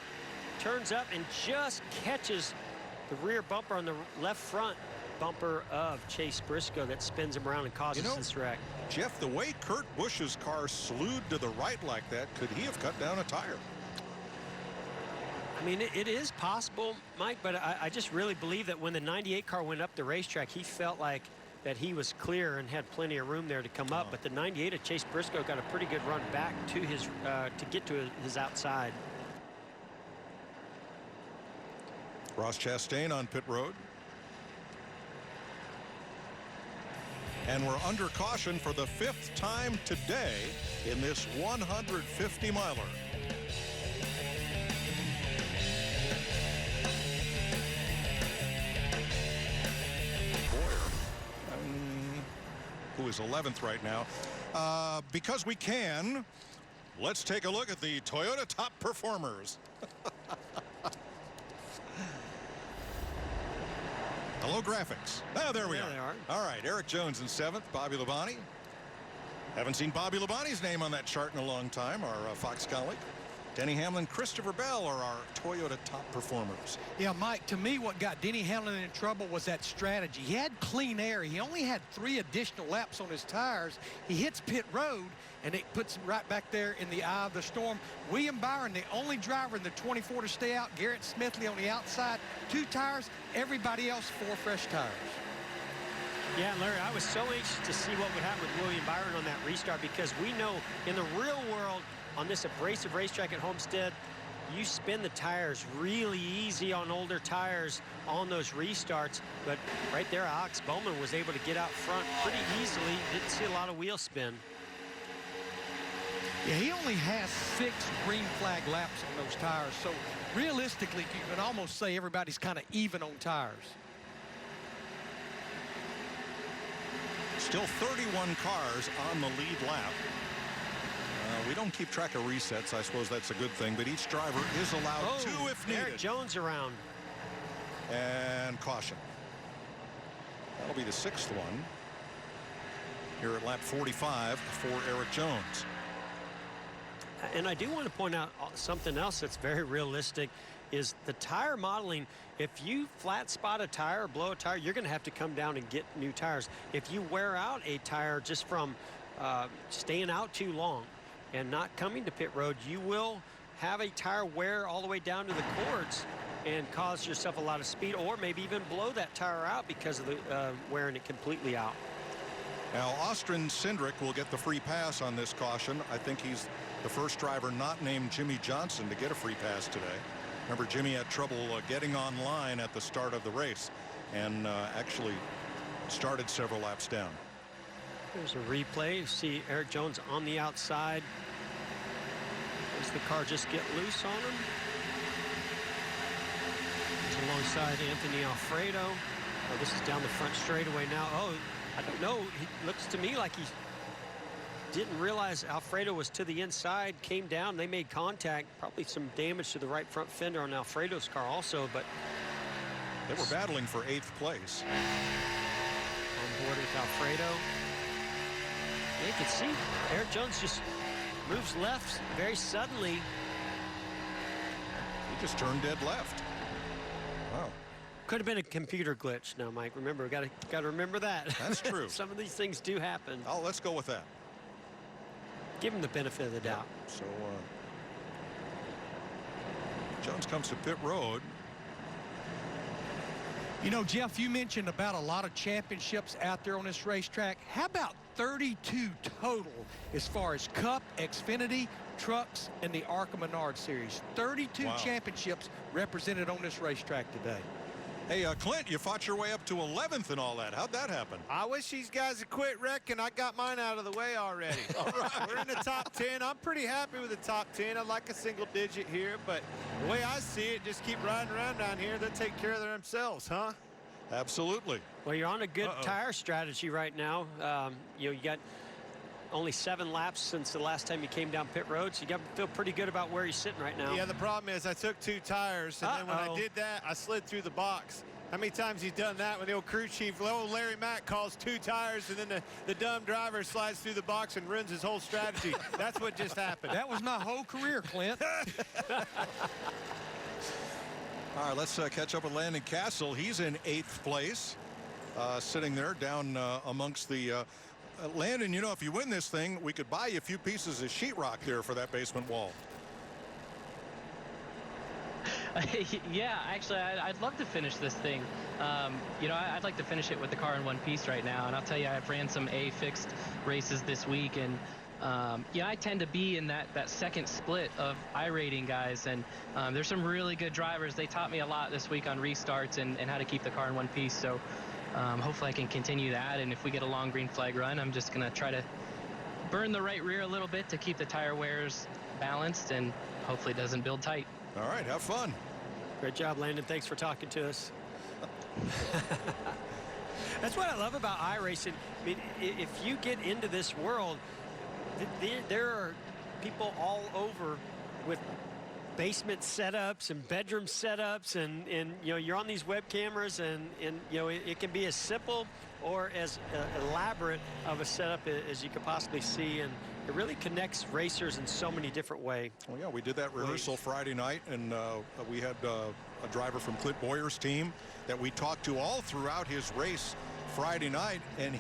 turns up and just catches the rear bumper on the left front bumper of Chase Briscoe that spins him around and causes this wreck. Jeff, the way Kurt Busch's car slewed to the right like that, could he have cut down a tire? I mean, it is possible, Mike, but I just really believe that when the 98 car went up the racetrack, he felt like that he was clear and had plenty of room there to come up. But the 98 of Chase Briscoe got a pretty good run back to his to get to his outside. Ross Chastain on pit road. And we're under caution for the 5th time today in this 150-miler. is 11th right now. Because we can, let's take a look at the Toyota top performers. Hello, graphics. Oh, there we are. They are. All right, Eric Jones in 7th, Bobby Labonte. Haven't seen Bobby Labonte's name on that chart in a long time, our Fox colleague. Denny Hamlin, Christopher Bell are our Toyota top performers. Yeah, Mike, to me, what got Denny Hamlin in trouble was that strategy. He had clean air. He only had 3 additional laps on his tires. He hits pit road, and it puts him right back there in the eye of the storm. William Byron, the only driver in the 24 to stay out. Garrett Smithley on the outside, 2 tires. Everybody else, 4 fresh tires. Yeah, Larry, I was so anxious to see what would happen with William Byron on that restart, because we know in the real world, on this abrasive racetrack at Homestead, you spin the tires really easy on older tires on those restarts. But right there, Alex Bowman was able to get out front pretty easily. Didn't see a lot of wheel spin. Yeah, he only has 6 green flag laps on those tires. So realistically, you can almost say everybody's kind of even on tires. Still 31 cars on the lead lap. We don't keep track of resets. I suppose that's a good thing, but each driver is allowed 2 if needed. Eric Jones around. And caution. That'll be the 6th one here at lap 45 for Eric Jones. And I do want to point out something else that's very realistic is the tire modeling. If you flat spot a tire or blow a tire, you're going to have to come down and get new tires. If you wear out a tire just from staying out too long and not coming to pit road, you will have a tire wear all the way down to the cords and cause yourself a lot of speed, or maybe even blow that tire out because of the wearing it completely out. Now, Austin Cindric will get the free pass on this caution. I think he's the first driver not named Jimmy Johnson to get a free pass today. Remember, Jimmy had trouble getting online at the start of the race and actually started several laps down. There's a replay. You see Eric Jones on the outside. Does the car just get loose on him? It's alongside Anthony Alfredo. Oh, this is down the front straightaway now. Oh, I don't know. It looks to me like he didn't realize Alfredo was to the inside, came down, they made contact. Probably some damage to the right front fender on Alfredo's car also, but they were battling for 8th place. On board with Alfredo. You can see Eric Jones just moves left very suddenly. He just turned dead left. Wow. Could have been a computer glitch. Now, Mike, remember, got to remember that. That's true. Some of these things do happen. Oh, let's go with that. Give him the benefit of the doubt. So Jones comes to pit road. You know, Jeff, you mentioned about a lot of championships out there on this racetrack. How about 32 total as far as Cup, Xfinity, Trucks, and the ARCA Menard Series? 32 championships represented on this racetrack today. Hey, Clint, you fought your way up to 11th and all that. How'd that happen? I wish these guys had quit wrecking. I got mine out of the way already. All right. We're in the top 10. I'm pretty happy with the top 10. I'd like a single digit here, but the way I see it, just keep riding around down here. They'll take care of themselves, huh? Absolutely. Well, you're on a good tire strategy right now. You got only 7 laps since the last time you came down pit road, so you got to feel pretty good about where you're sitting right now. Yeah, the problem is I took 2 tires, and then when I did that, I slid through the box. How many times he's done that when the old crew chief, old Larry Mack, calls 2 tires, and then the dumb driver slides through the box and ruins his whole strategy? That's what just happened. That was my whole career, Clint. All right, let's catch up with Landon Castle. He's in 8th place, sitting there down amongst the Landon, you know, if you win this thing, we could buy you a few pieces of sheetrock there for that basement wall. Yeah, actually, I'd love to finish this thing. You know, I'd like to finish it with the car in one piece right now. And I'll tell you, I've ran some A-fixed races this week. And, yeah, I tend to be in that second split of iRating guys. And there's some really good drivers. They taught me a lot this week on restarts and how to keep the car in one piece. So hopefully I can continue that. And if we get a long green flag run, I'm just going to try to burn the right rear a little bit to keep the tire wears balanced and hopefully it doesn't build tight. All right, have fun. Great job, Landon. Thanks for talking to us. That's what I love about iRacing. I mean, if you get into this world, there are people all over with basement setups and bedroom setups, and you know, you're on these web cameras, and you know, it can be as simple or as elaborate of a setup as you could possibly see, and it really connects racers in so many different ways. Well, yeah, we did that rehearsal Friday night, and we had a driver from Clint Boyer's team that we talked to all throughout his race Friday night, and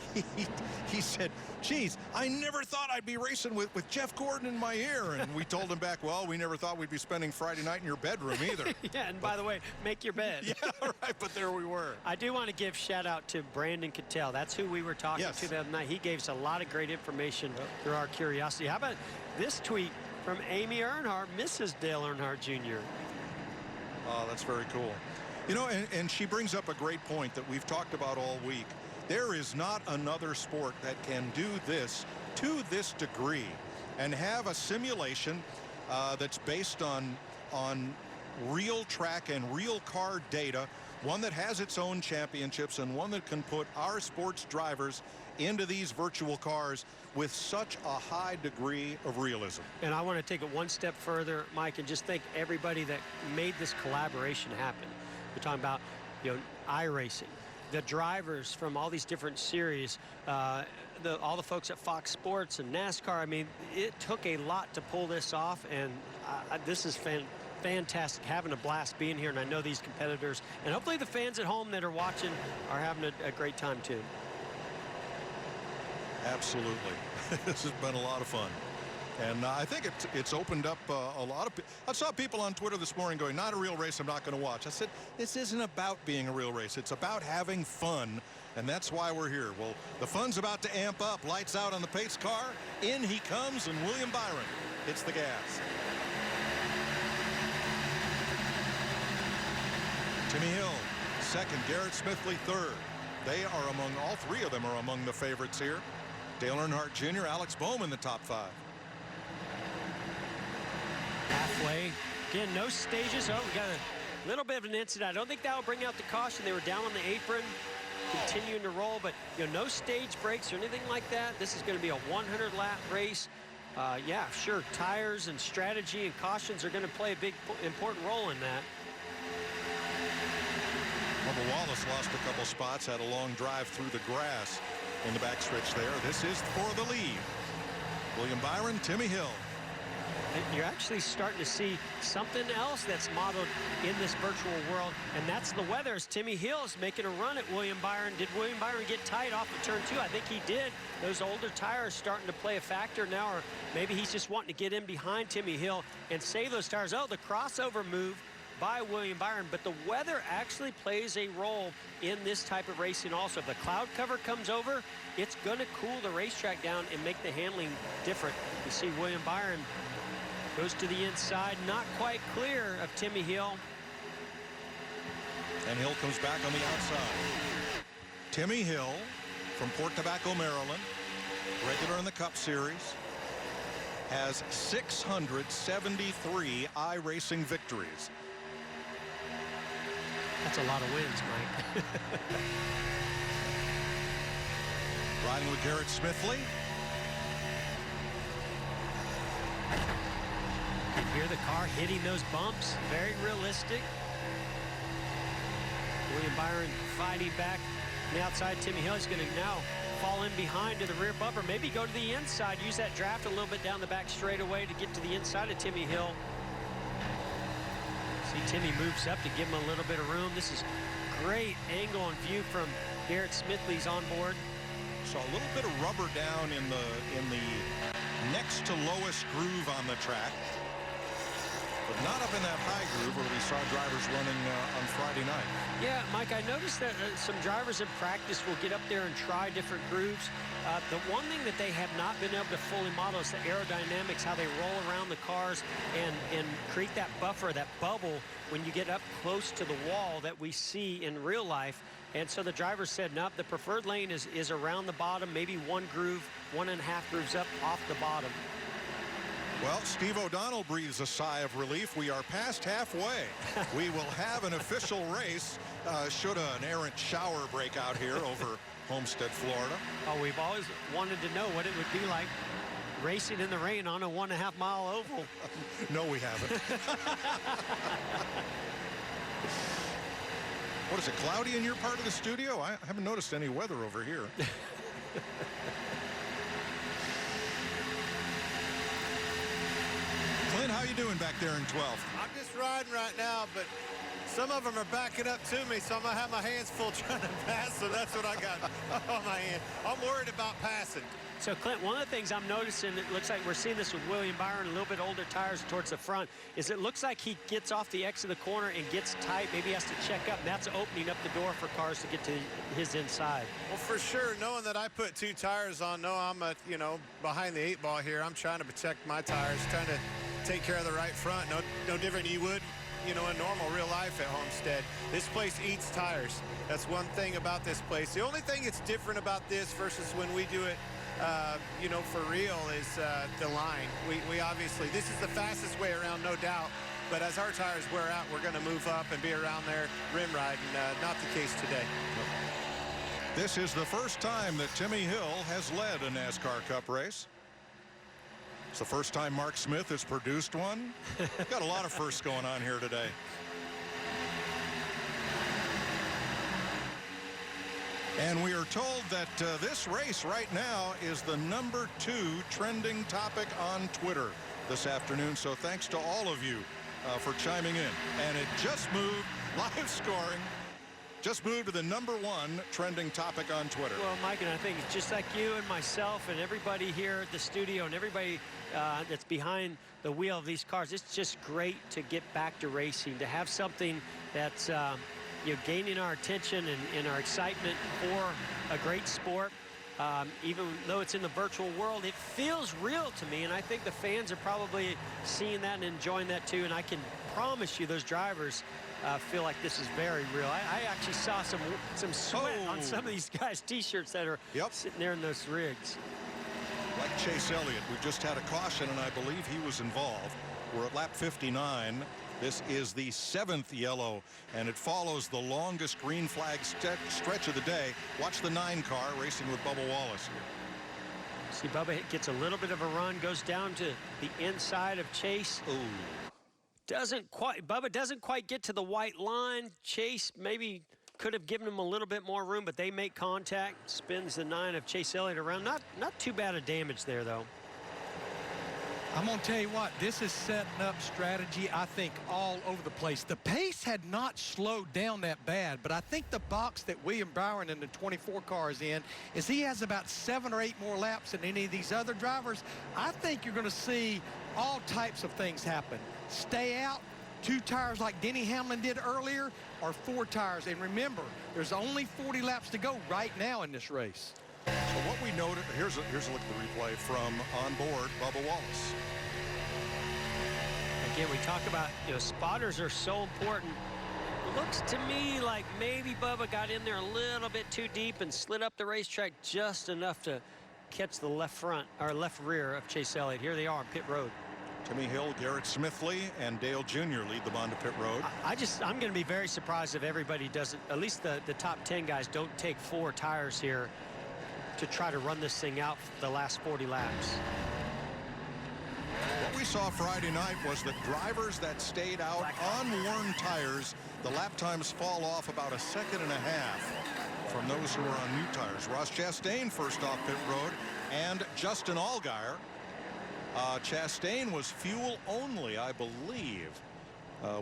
he said, geez, I never thought I'd be racing with Jeff Gordon in my ear. And we told him back, well, we never thought we'd be spending Friday night in your bedroom either. Yeah, and by the way, make your bed. Yeah, right, but there we were. I do want to give shout out to Brandon Cattell. That's who we were talking to the other night. He gave us a lot of great information through our curiosity. How about this tweet from Amy Earnhardt, Mrs. Dale Earnhardt Jr.? Oh, that's very cool. You know, and she brings up a great point that we've talked about all week. There is not another sport that can do this to this degree and have a simulation that's based on real track and real car data, one that has its own championships, and one that can put our sports drivers into these virtual cars with such a high degree of realism. And I want to take it one step further, Mike, and just thank everybody that made this collaboration happen. We're talking about, you know, iRacing, the drivers from all these different series, all the folks at Fox Sports and NASCAR. I mean, it took a lot to pull this off, and this is fantastic, having a blast being here, and I know these competitors, and hopefully the fans at home that are watching are having a great time too. Absolutely. This has been a lot of fun. And I think it's opened up a lot of people. I saw people on Twitter this morning going, not a real race I'm not going to watch. I said, this isn't about being a real race. It's about having fun, and that's why we're here. Well, the fun's about to amp up. Lights out on the pace car. In he comes, and William Byron hits the gas. Timmy Hill, second. Garrett Smithley, third. They are among, all three of them are among the favorites here. Dale Earnhardt Jr., Alex Bowman, the top five. Halfway. Again, no stages. Oh, we got a little bit of an incident. I don't think that will bring out the caution. They were down on the apron, continuing to roll, but you know, no stage breaks or anything like that. This is going to be a 100-lap race. Yeah, sure, tires and strategy and cautions are going to play a big, important role in that. Bubba Wallace lost a couple spots, had a long drive through the grass in the backstretch there. This is for the lead. William Byron, Timmy Hill. You're actually starting to see something else that's modeled in this virtual world, and that's the weather. As Timmy Hill is making a run at William Byron. Did William Byron get tight off of turn 2? I think he did. Those older tires starting to play a factor now, or maybe he's just wanting to get in behind Timmy Hill and save those tires. Oh, the crossover move by William Byron, but the weather actually plays a role in this type of racing also. If the cloud cover comes over, it's going to cool the racetrack down and make the handling different. You see William Byron goes to the inside, not quite clear of Timmy Hill. And Hill comes back on the outside. Timmy Hill from Port Tobacco, Maryland, regular in the Cup Series, has 673 iRacing victories. That's a lot of wins, Mike. Riding with Garrett Smithley. You can hear the car hitting those bumps. Very realistic. William Byron fighting back on the outside. Timmy Hill is going to now fall in behind to the rear bumper. Maybe go to the inside. Use that draft a little bit down the back straightaway to get to the inside of Timmy Hill. See Timmy moves up to give him a little bit of room. This is great angle and view from Garrett Smithley's on board. So a little bit of rubber down in the next to lowest groove on the track, but not up in that high groove where we saw drivers running on Friday night. Yeah, Mike, I noticed that some drivers in practice will get up there and try different grooves. The one thing that they have not been able to fully model is the aerodynamics, how they roll around the cars and create that buffer, that bubble when you get up close to the wall that we see in real life. And so the driver said, no, the preferred lane is around the bottom, maybe one groove, 1.5 grooves up off the bottom. Well, Steve O'Donnell breathes a sigh of relief. We are past halfway. We will have an official race should an errant shower break out here over Homestead, Florida. Oh, we've always wanted to know what it would be like racing in the rain on a 1.5 mile oval. No, we haven't. What is it, cloudy in your part of the studio? I haven't noticed any weather over here. Clint, how you doing back there in 12th? I'm just riding right now, but some of them are backing up to me, so I'm going to have my hands full trying to pass, so that's what I got on my hand. I'm worried about passing. So, Clint, one of the things I'm noticing, it looks like we're seeing this with William Byron, a little bit older tires towards the front, is it looks like he gets off the X of the corner and gets tight. Maybe he has to check up, and that's opening up the door for cars to get to his inside. Well, for sure, knowing that I put 2 tires on, I'm behind the 8 ball here. I'm trying to protect my tires, trying to take care of the right front. No different than you would, in normal real life at Homestead. This place eats tires. That's one thing about this place. The only thing that's different about this versus when we do it, for real is the line. We obviously, this is the fastest way around, no doubt. But as our tires wear out, we're going to move up and be around there rim riding. Not the case today. This is the first time that Timmy Hill has led a NASCAR Cup race. It's the first time Mark Smith has produced one. Got a lot of firsts going on here today. And we are told that this race right now is the #2 trending topic on Twitter this afternoon. So thanks to all of you for chiming in. And it just moved, live scoring, just moved to the #1 trending topic on Twitter. Well, Mike, and I think it's just like you and myself and everybody here at the studio and everybody that's behind the wheel of these cars. It's just great to get back to racing, to have something that's gaining our attention and our excitement for a great sport. Even though it's in the virtual world, it feels real to me, and I think the fans are probably seeing that and enjoying that too. And I can promise you those drivers feel like this is very real. I actually saw some sweat on some of these guys' t-shirts that are sitting there in those rigs. Like Chase Elliott, we just had a caution, and I believe he was involved. We're at lap 59. This is the 7th yellow, and it follows the longest green flag stretch of the day. Watch the 9 car racing with Bubba Wallace here. See, Bubba gets a little bit of a run, goes down to the inside of Chase. Ooh. Bubba doesn't quite get to the white line. Chase maybe could have given him a little bit more room, but they make contact. Spins the 9 of Chase Elliott around. Not too bad a damage there, though. I'm going to tell you what, this is setting up strategy, I think, all over the place. The pace had not slowed down that bad, but I think the box that William Byron in the 24 car is in is he has about 7 or 8 more laps than any of these other drivers. I think you're going to see all types of things happen. Stay out, 2 tires like Denny Hamlin did earlier, or 4 tires. And remember, there's only 40 laps to go right now in this race. So what we noted, here's a look at the replay from on board Bubba Wallace. Again, we talk about, spotters are so important. Looks to me like maybe Bubba got in there a little bit too deep and slid up the racetrack just enough to catch the left front or left rear of Chase Elliott. Here they are on pit road. Timmy Hill, Garrett Smithley, and Dale Jr. lead them onto pit road. I'm going to be very surprised if everybody doesn't, at least the top 10 guys don't take 4 tires here to try to run this thing out for the last 40 laps. What we saw Friday night was that drivers that stayed out on worn tires, the lap times fall off about 1.5 seconds from those who are on new tires. Ross Chastain first off pit road, and Justin Allgaier. Chastain was fuel only, I believe,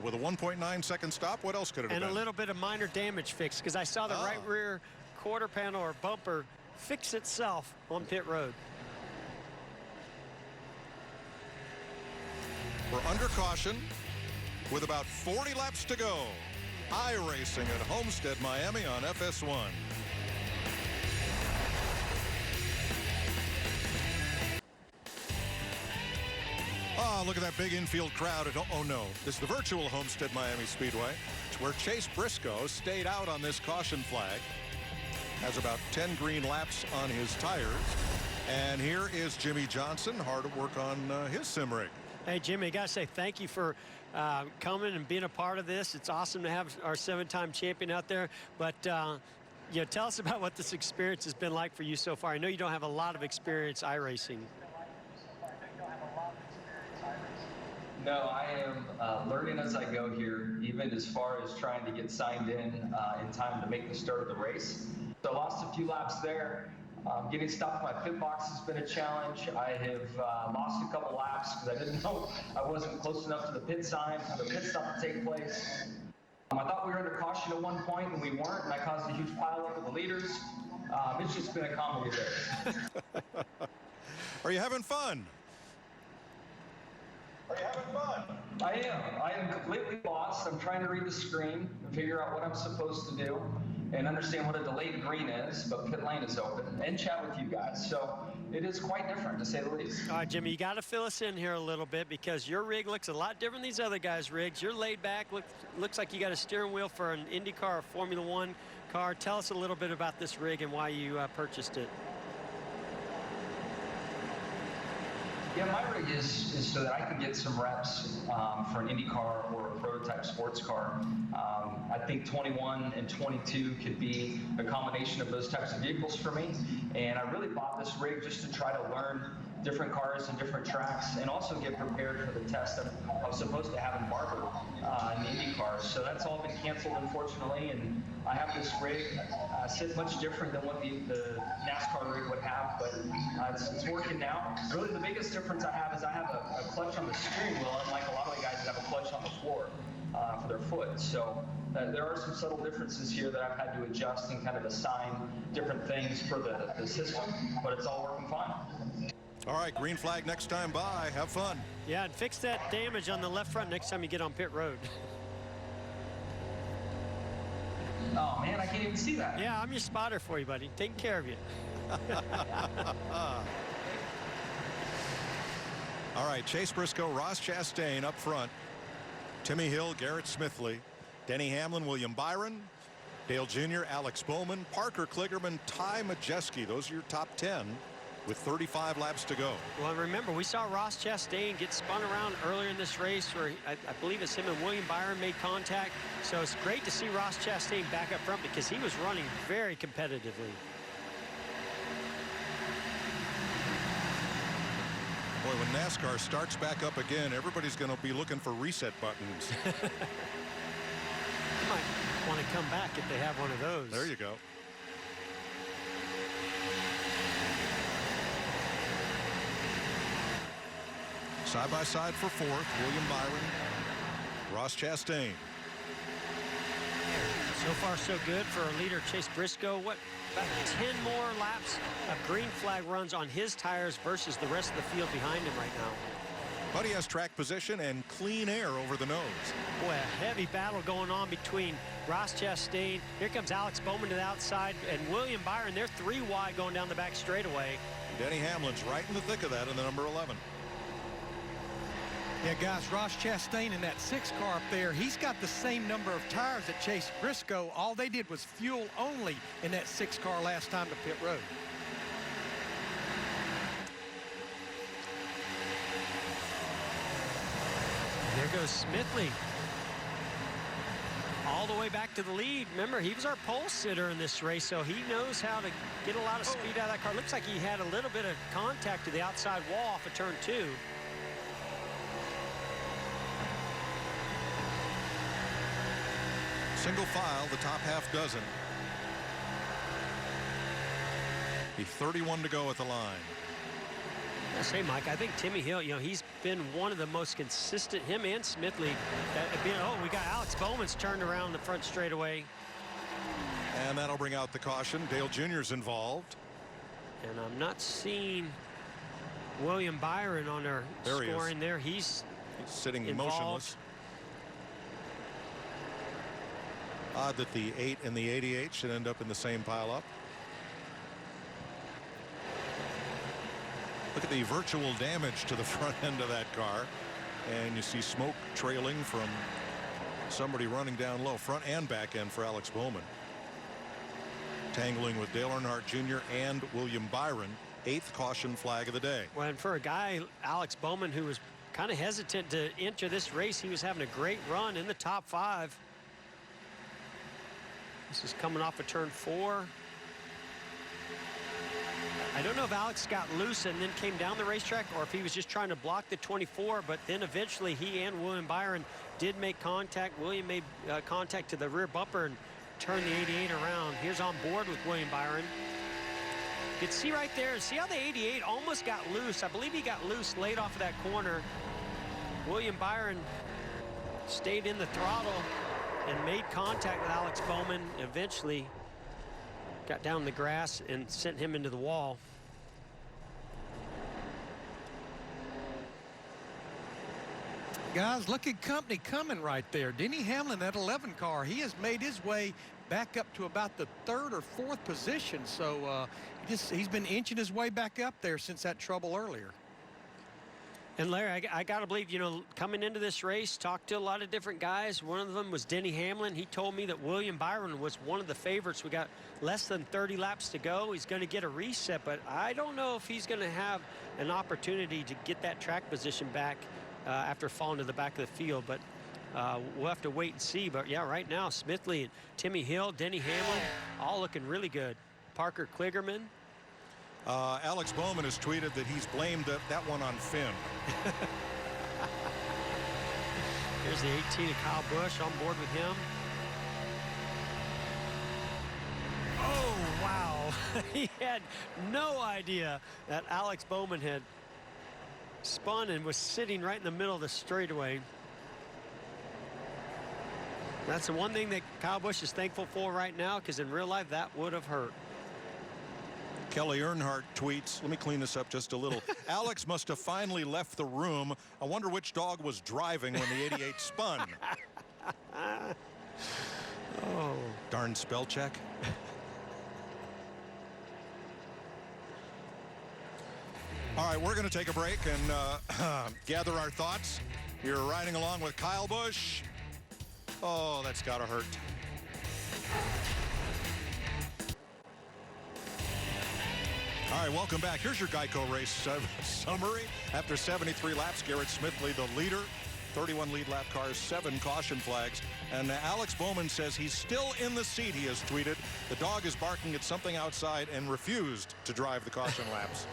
with a 1.9 second stop. What else could it have been? And a little bit of minor damage fix, because I saw the right rear quarter panel or bumper fix itself on pit road. We're under caution with about 40 laps to go. iRacing at Homestead-Miami on FS1. Oh, look at that big infield crowd. Oh, no. This is the virtual Homestead-Miami Speedway. It's where Chase Briscoe stayed out on this caution flag. Has about 10 green laps on his tires. And here is Jimmy Johnson, hard at work on his sim rig. Hey, Jimmy, I got to say thank you for coming and being a part of this. It's awesome to have our 7-time champion out there. But, you know, tell us about what this experience has been like for you so far. I know you don't have a lot of experience iRacing. No, I am learning as I go here, even as far as trying to get signed in time to make the start of the race. So I lost a few laps there. Getting stuck in my pit box has been a challenge. I have lost a couple laps because I didn't know I wasn't close enough to the pit sign for the pit stop to take place. I thought we were under caution at one point, and we weren't, and I caused a huge pileup with the leaders. It's just been a comedy there. Are you having fun? I am. I am completely lost. I'm trying to read the screen and figure out what I'm supposed to do and understand what a delayed green is, but pit lane is open, and chat with you guys. So it is quite different, to say the least. All right, Jimmy, you got to fill us in here a little bit because your rig looks a lot different than these other guys' rigs. You're laid back. Looks like you got a steering wheel for an IndyCar or Formula One car. Tell us a little bit about this rig and why you purchased it. Yeah, my rig is so that I can get some reps for an IndyCar or a prototype sports car. I think 21 and 22 could be a combination of those types of vehicles for me. And I really bought this rig just to try to learn different cars and different tracks, and also get prepared for the test that I was supposed to have in Barber in the Indy cars. So that's all been canceled, unfortunately, and I have this rig sit much different than what the NASCAR rig would have, but it's working now. Really, the biggest difference I have is I have a clutch on the steering wheel, unlike a lot of the guys that have a clutch on the floor for their foot. So there are some subtle differences here that I've had to adjust and kind of assign different things for the system, but it's all working fine. All right, green flag next time by. Have fun. Yeah, and fix that damage on the left front next time you get on pit road. Oh, man, I can't even see that. Yeah, I'm your spotter for you, buddy. Taking care of you. All right, Chase Briscoe, Ross Chastain up front. Timmy Hill, Garrett Smithley, Denny Hamlin, William Byron, Dale Jr., Alex Bowman, Parker Kligerman, Ty Majeski. Those are your top 10 with 35 laps to go. Well, remember, we saw Ross Chastain get spun around earlier in this race where I believe it's him and William Byron made contact. So it's great to see Ross Chastain back up front because he was running very competitively. Boy, when NASCAR starts back up again, everybody's going to be looking for reset buttons. You might want to come back if they have one of those. There you go. Side by side for fourth, William Byron, Ross Chastain. So far, so good for our leader, Chase Briscoe. What, about 10 more laps of green flag runs on his tires versus the rest of the field behind him right now. But he has track position and clean air over the nose. Boy, a heavy battle going on between Ross Chastain. Here comes Alex Bowman to the outside, and William Byron. They're 3 wide going down the back straightaway. Denny Hamlin's right in the thick of that in the number 11. Yeah, guys, Ross Chastain in that 6 car up there, he's got the same number of tires that Chase Briscoe. All they did was fuel only in that 6 car last time to pit road. There goes Smithley. All the way back to the lead. Remember, he was our pole sitter in this race, so he knows how to get a lot of speed out of that car. Looks like he had a little bit of contact to the outside wall off of turn 2. Single file, the top half dozen. The 31 to go at the line. I say, Mike, I think Timmy Hill, you know, he's been one of the most consistent, him and Smithley. We got Alex Bowman's turned around the front straightaway. And that'll bring out the caution. Dale Jr.'s involved. And I'm not seeing William Byron on their scoring there. He's sitting involved. motionless. Odd that the 8 and the 88 should end up in the same pile up. Look at the virtual damage to the front end of that car. And you see smoke trailing from somebody running down low, front and back end for Alex Bowman. Tangling with Dale Earnhardt Jr. and William Byron. 8th caution flag of the day. Well, and for a guy, Alex Bowman, who was kind of hesitant to enter this race, he was having a great run in the top 5. This is coming off of turn 4. I don't know if Alex got loose and then came down the racetrack or if he was just trying to block the 24, but then eventually he and William Byron did make contact. William made contact to the rear bumper and turned the 88 around. Here's on board with William Byron. You can see right there, see how the 88 almost got loose. I believe he got loose late off of that corner. William Byron stayed in the throttle and made contact with Alex Bowman. Eventually got down the grass and sent him into the wall. Guys, look at company coming right there. Denny Hamlin, that 11 car, he has made his way back up to about the 3rd or 4th position. So he's been inching his way back up there since that trouble earlier. And Larry, I got to believe, you know, coming into this race, talked to a lot of different guys. One of them was Denny Hamlin. He told me that William Byron was one of the favorites. We got less than 30 laps to go. He's going to get a reset, but I don't know if he's going to have an opportunity to get that track position back after falling to the back of the field. But we'll have to wait and see. But, yeah, right now, Smithley and Timmy Hill, Denny Hamlin, all looking really good. Parker Kligerman. Alex Bowman has tweeted that he's blamed that one on Finn. Here's the 18 of Kyle Busch on board with him. Oh, wow. He had no idea that Alex Bowman had spun and was sitting right in the middle of the straightaway. That's the one thing that Kyle Busch is thankful for right now, because in real life that would have hurt. Kelly Earnhardt tweets, let me clean this up just a little. Alex must have finally left the room. I wonder which dog was driving when the 88 spun. Oh. Darn spell check. All right, we're going to take a break and gather our thoughts. You're riding along with Kyle Busch. Oh, that's got to hurt. All right, welcome back. Here's your Geico race summary. After 73 laps, Garrett Smithley, the leader. 31 lead lap cars, 7 caution flags. And Alex Bowman says he's still in the seat, he has tweeted. The dog is barking at something outside and refused to drive the caution laps.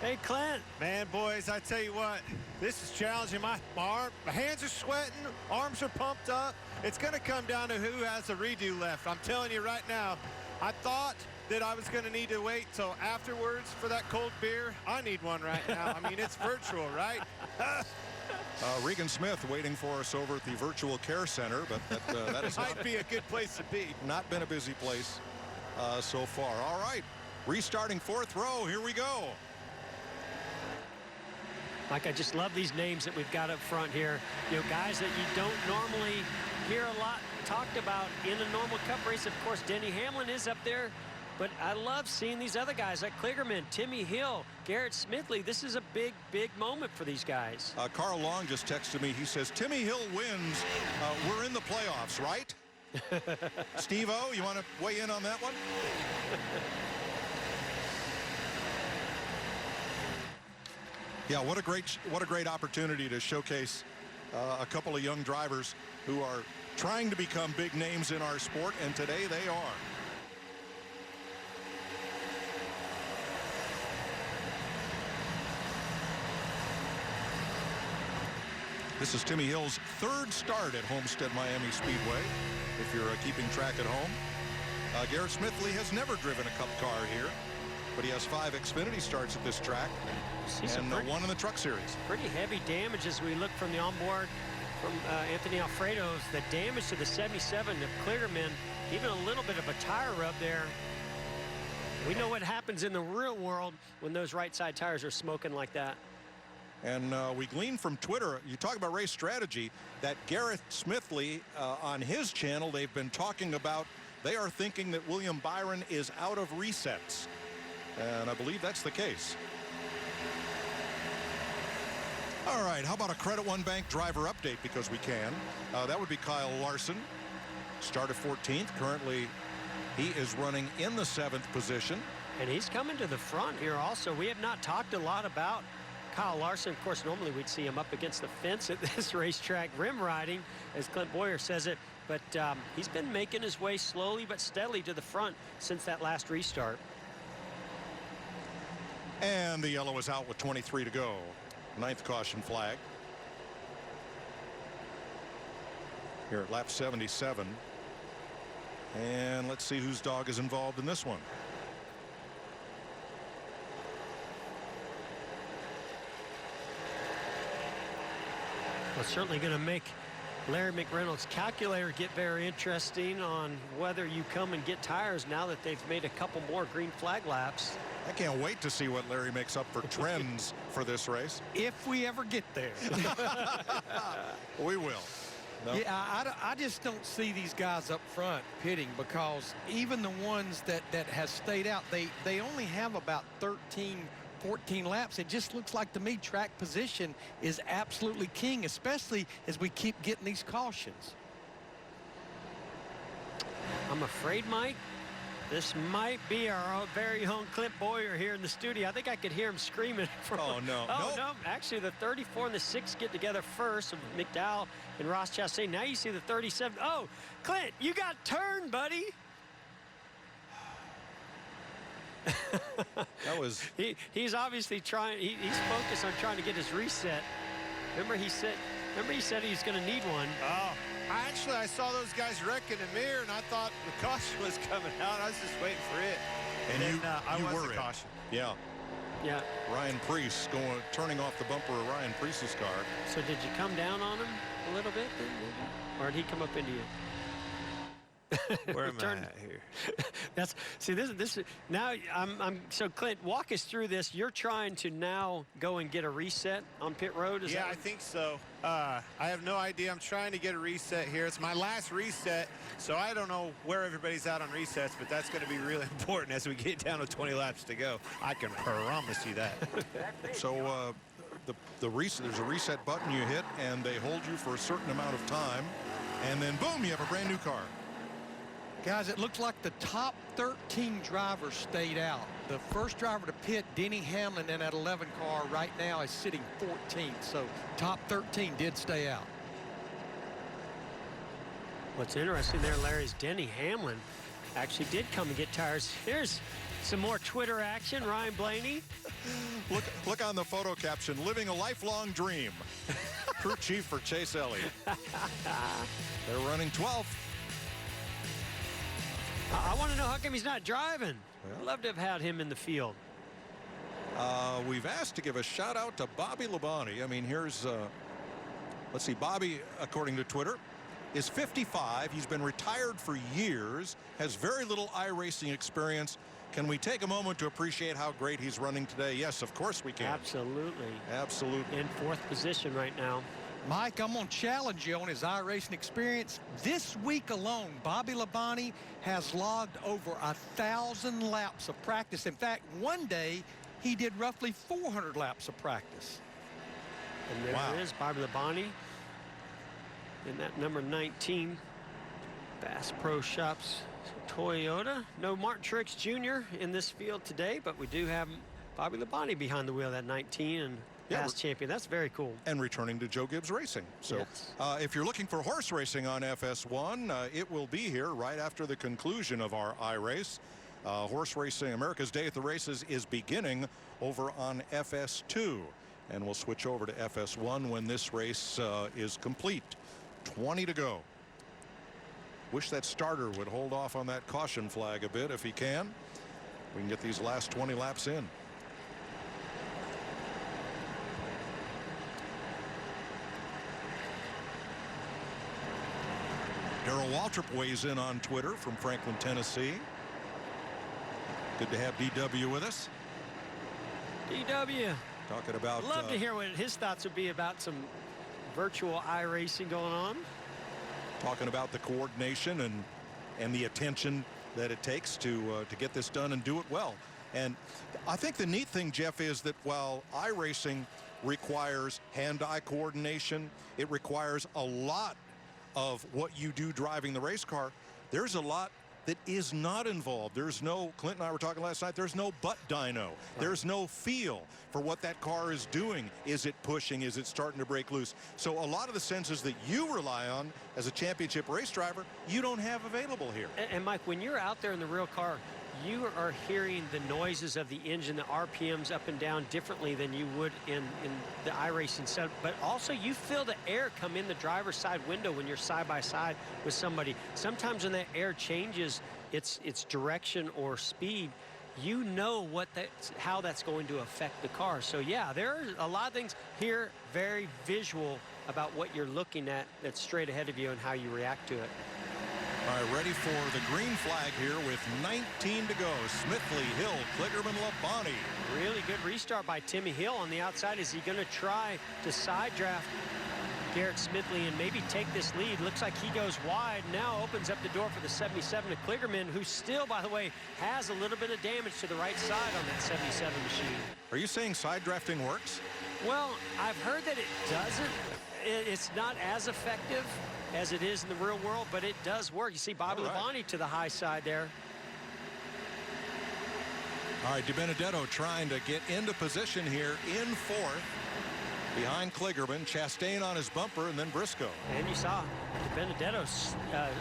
Hey, Clint. Man, boys, I tell you what, this is challenging. My hands are sweating, arms are pumped up. It's going to come down to who has a redo left. I'm telling you right now, I thought that I was going to need to wait till afterwards for that cold beer. I need one right now. I mean, it's virtual, right? Regan Smith waiting for us over at the virtual care center, but that is might be a good place to be. Not been a busy place so far. All right, restarting 4th row. Here we go. Mike, I just love these names that we've got up front here. You know, guys that you don't normally hear a lot talked about in a normal Cup race. Of course, Denny Hamlin is up there. But I love seeing these other guys like Kligerman, Timmy Hill, Garrett Smithley. This is a big, big moment for these guys. Carl Long just texted me. He says, Timmy Hill wins. We're in the playoffs, right? Steve-O, you want to weigh in on that one? Yeah, what a great opportunity to showcase a couple of young drivers who are trying to become big names in our sport, and today they are. This is Timmy Hill's 3rd start at Homestead-Miami Speedway, if you're keeping track at home. Garrett Smithley has never driven a Cup car here, but he has 5 Xfinity starts at this track and 1 in the Truck Series. Pretty heavy damage as we look from the onboard from Anthony Alfredo's. The damage to the 77 of Kligerman, even a little bit of a tire rub there. We know what happens in the real world when those right side tires are smoking like that. And we gleaned from Twitter, you talk about race strategy, that Garrett Smithley on his channel, they've been talking about, they are thinking that William Byron is out of resets. And I believe that's the case. All right, how about a Credit One Bank driver update, because we can. That would be Kyle Larson. Started 14th. Currently, he is running in the 7th position. And he's coming to the front here also. We have not talked a lot about Kyle Larson. Of course, normally we'd see him up against the fence at this racetrack, rim riding, as Clint Boyer says it. But he's been making his way slowly but steadily to the front since that last restart. And the yellow is out with 23 to go. 9th caution flag. Here at lap 77. And let's see whose dog is involved in this one. Well, it's certainly going to make Larry McReynolds' calculator get very interesting on whether you come and get tires now that they've made a couple more green flag laps. I can't wait to see what Larry makes up for trends for this race. If we ever get there. We will. No. Yeah, I just don't see these guys up front pitting, because even the ones that has stayed out, they only have about 13, 14 laps. It just looks like to me track position is absolutely king, especially as we keep getting these cautions. I'm afraid, Mike, this might be our own very own Clint Boyer here in the studio. I think I could hear him screaming. Oh, no. Oh, no. Actually, the 34 and the 6 get together first, of McDowell and Ross Chastain. Now you see the 37. Oh, Clint, you got turned, buddy. That was... He's obviously trying. He's focused on trying to get his reset. Remember he said he's going to need one. Oh, I saw those guys wreck in the mirror, and I thought the caution was coming out. I was just waiting for it. And I you was were the in. caution. Yeah. Ryan Preece turning off the bumper of Ryan Preece's car. So did you come down on him a little bit then, maybe? Or did he come up into you? Where am I at here? This now so Clint, walk us through this. You're trying to now go and get a reset on pit road. I think so. I have no idea. I'm trying to get a reset here. It's my last reset, so I don't know where everybody's at on resets, but that's going to be really important as we get down to 20 laps to go. I can promise you that. So there's a reset button you hit, and they hold you for a certain amount of time, and then boom, you have a brand new car. Guys, it looks like the top 13 drivers stayed out. The first driver to pit, Denny Hamlin, in that 11 car right now is sitting 14th. So top 13 did stay out. What's interesting there, Larry, is Denny Hamlin actually did come and get tires. Here's some more Twitter action. Ryan Blaney. Look on the photo caption, living a lifelong dream. Crew chief for Chase Elliott. They're running 12th. I want to know how come he's not driving. I'd love to have had him in the field. We've asked to give a shout out to Bobby Labonte. I mean, here's, let's see, Bobby, according to Twitter, is 55. He's been retired for years, has very little iRacing experience. Can we take a moment to appreciate how great he's running today? Yes, of course we can. Absolutely. Absolutely. In 4th position right now. Mike, I'm going to challenge you on his iRacing experience. This week alone, Bobby Labonte has logged over 1,000 laps of practice. In fact, one day he did roughly 400 laps of practice. And there it is, Bobby Labonte in that number 19 Bass Pro Shops Toyota. No Martin Truex Jr. in this field today, but we do have Bobby Labonte behind the wheel, that 19 and past champion. That's very cool. And returning to Joe Gibbs Racing. So yes. If you're looking for horse racing on FS1, it will be here right after the conclusion of our iRace. Horse racing, America's Day at the Races, is beginning over on FS2. And we'll switch over to FS1 when this race is complete. 20 to go. Wish that starter would hold off on that caution flag a bit if he can. We can get these last 20 laps in. Darrell Waltrip weighs in on Twitter from Franklin, Tennessee. Good to have DW with us. DW. Talking about... Love to hear what his thoughts would be about some virtual iRacing going on. Talking about the coordination and the attention that it takes to get this done and do it well. And I think the neat thing, Jeff, is that while iRacing requires hand-eye coordination, it requires a lot of what you do driving the race car, there's a lot that is not involved. There's no, Clint and I were talking last night, there's no butt dyno. There's no feel for what that car is doing. Is it pushing? Is it starting to break loose? So a lot of the senses that you rely on as a championship race driver, you don't have available here. And Mike, when you're out there in the real car, you are hearing the noises of the engine, the RPMs up and down differently than you would in the iRacing setup. But also you feel the air come in the driver's side window when you're side by side with somebody. Sometimes when that air changes its direction or speed, you know how that's going to affect the car. So yeah, there are a lot of things here, very visual about what you're looking at that's straight ahead of you and how you react to it. All right, ready for the green flag here with 19 to go. Smithley, Hill, Kligerman, Labonte. Really good restart by Timmy Hill on the outside. Is he going to try to side draft Garrett Smithley and maybe take this lead? Looks like he goes wide. Now opens up the door for the 77 to Kligerman, who still, by the way, has a little bit of damage to the right side on that 77 machine. Are you saying side drafting works? Well, I've heard that it doesn't. It's not as effective as it is in the real world, but it does work. You see Bobby Labonte to the high side there. All right, DiBenedetto trying to get into position here in fourth. Behind Kligerman, Chastain on his bumper, and then Briscoe. And you saw DiBenedetto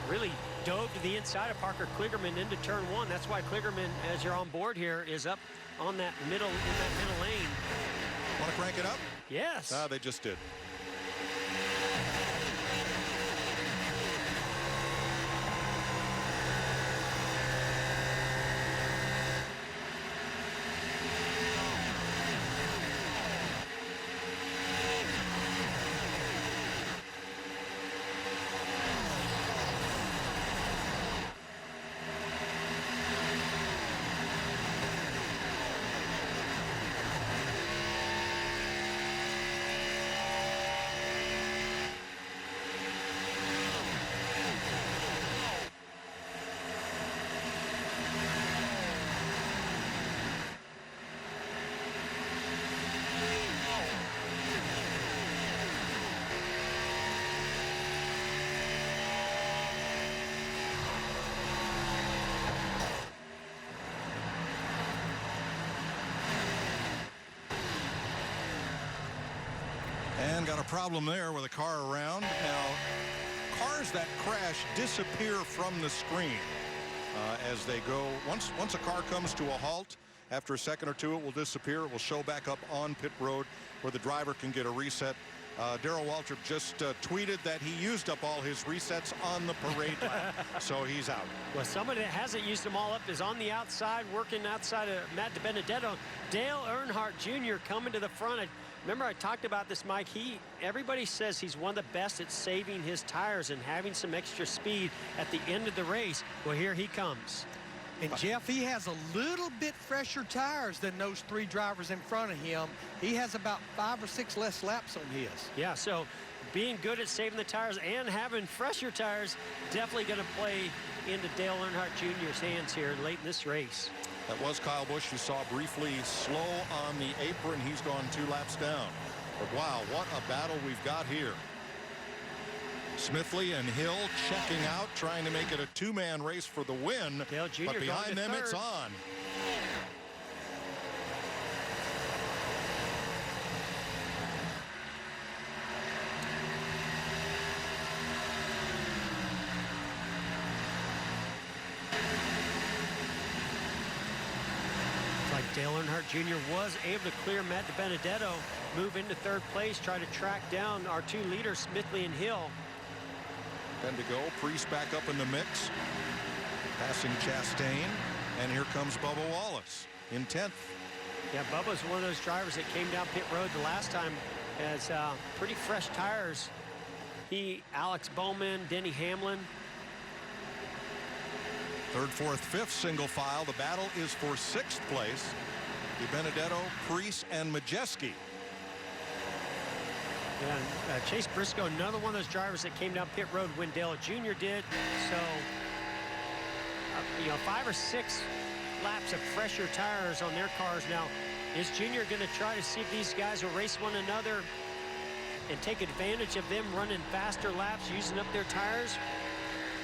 really dove to the inside of Parker Kligerman into turn one. That's why Kligerman, as you're on board here, is up on that middle, in that middle lane. Want to crank it up? Yes. They just did. And got a problem there with a car around. Now, cars that crash disappear from the screen as they go. Once a car comes to a halt, after a second or two, it will disappear. It will show back up on pit road where the driver can get a reset. Darrell Waltrip just tweeted that he used up all his resets on the parade lap, so he's out. Well, somebody that hasn't used them all up is on the outside, working outside of Matt DiBenedetto. Dale Earnhardt Jr. coming to the front. Remember, I talked about this, Mike. Everybody says he's one of the best at saving his tires and having some extra speed at the end of the race. Well, here he comes. And Jeff, he has a little bit fresher tires than those three drivers in front of him. He has about 5 or 6 less laps on his. Yeah, so being good at saving the tires and having fresher tires definitely going to play into Dale Earnhardt Jr.'s hands here late in this race. That was Kyle Busch. You saw briefly slow on the apron. He's gone 2 laps down. But wow, what a battle we've got here. Smithley and Hill checking out, trying to make it a 2-man race for the win. Dale Jr. But behind them, it's on. Dale Earnhardt Jr. was able to clear Matt DiBenedetto, move into third place, try to track down our 2 leaders, Smithley and Hill. 10 to go. Priest back up in the mix, passing Chastain, and here comes Bubba Wallace in 10th. Yeah, Bubba's one of those drivers that came down pit road the last time as pretty fresh tires. He, Alex Bowman, Denny Hamlin. 3rd, 4th, 5th single file. The battle is for 6th place. DiBenedetto, Priest, and Majeski. Yeah, Chase Briscoe, another one of those drivers that came down pit road when Dale Jr. did. So, 5 or 6 laps of fresher tires on their cars. Now, is Jr. going to try to see if these guys will race one another and take advantage of them running faster laps, using up their tires?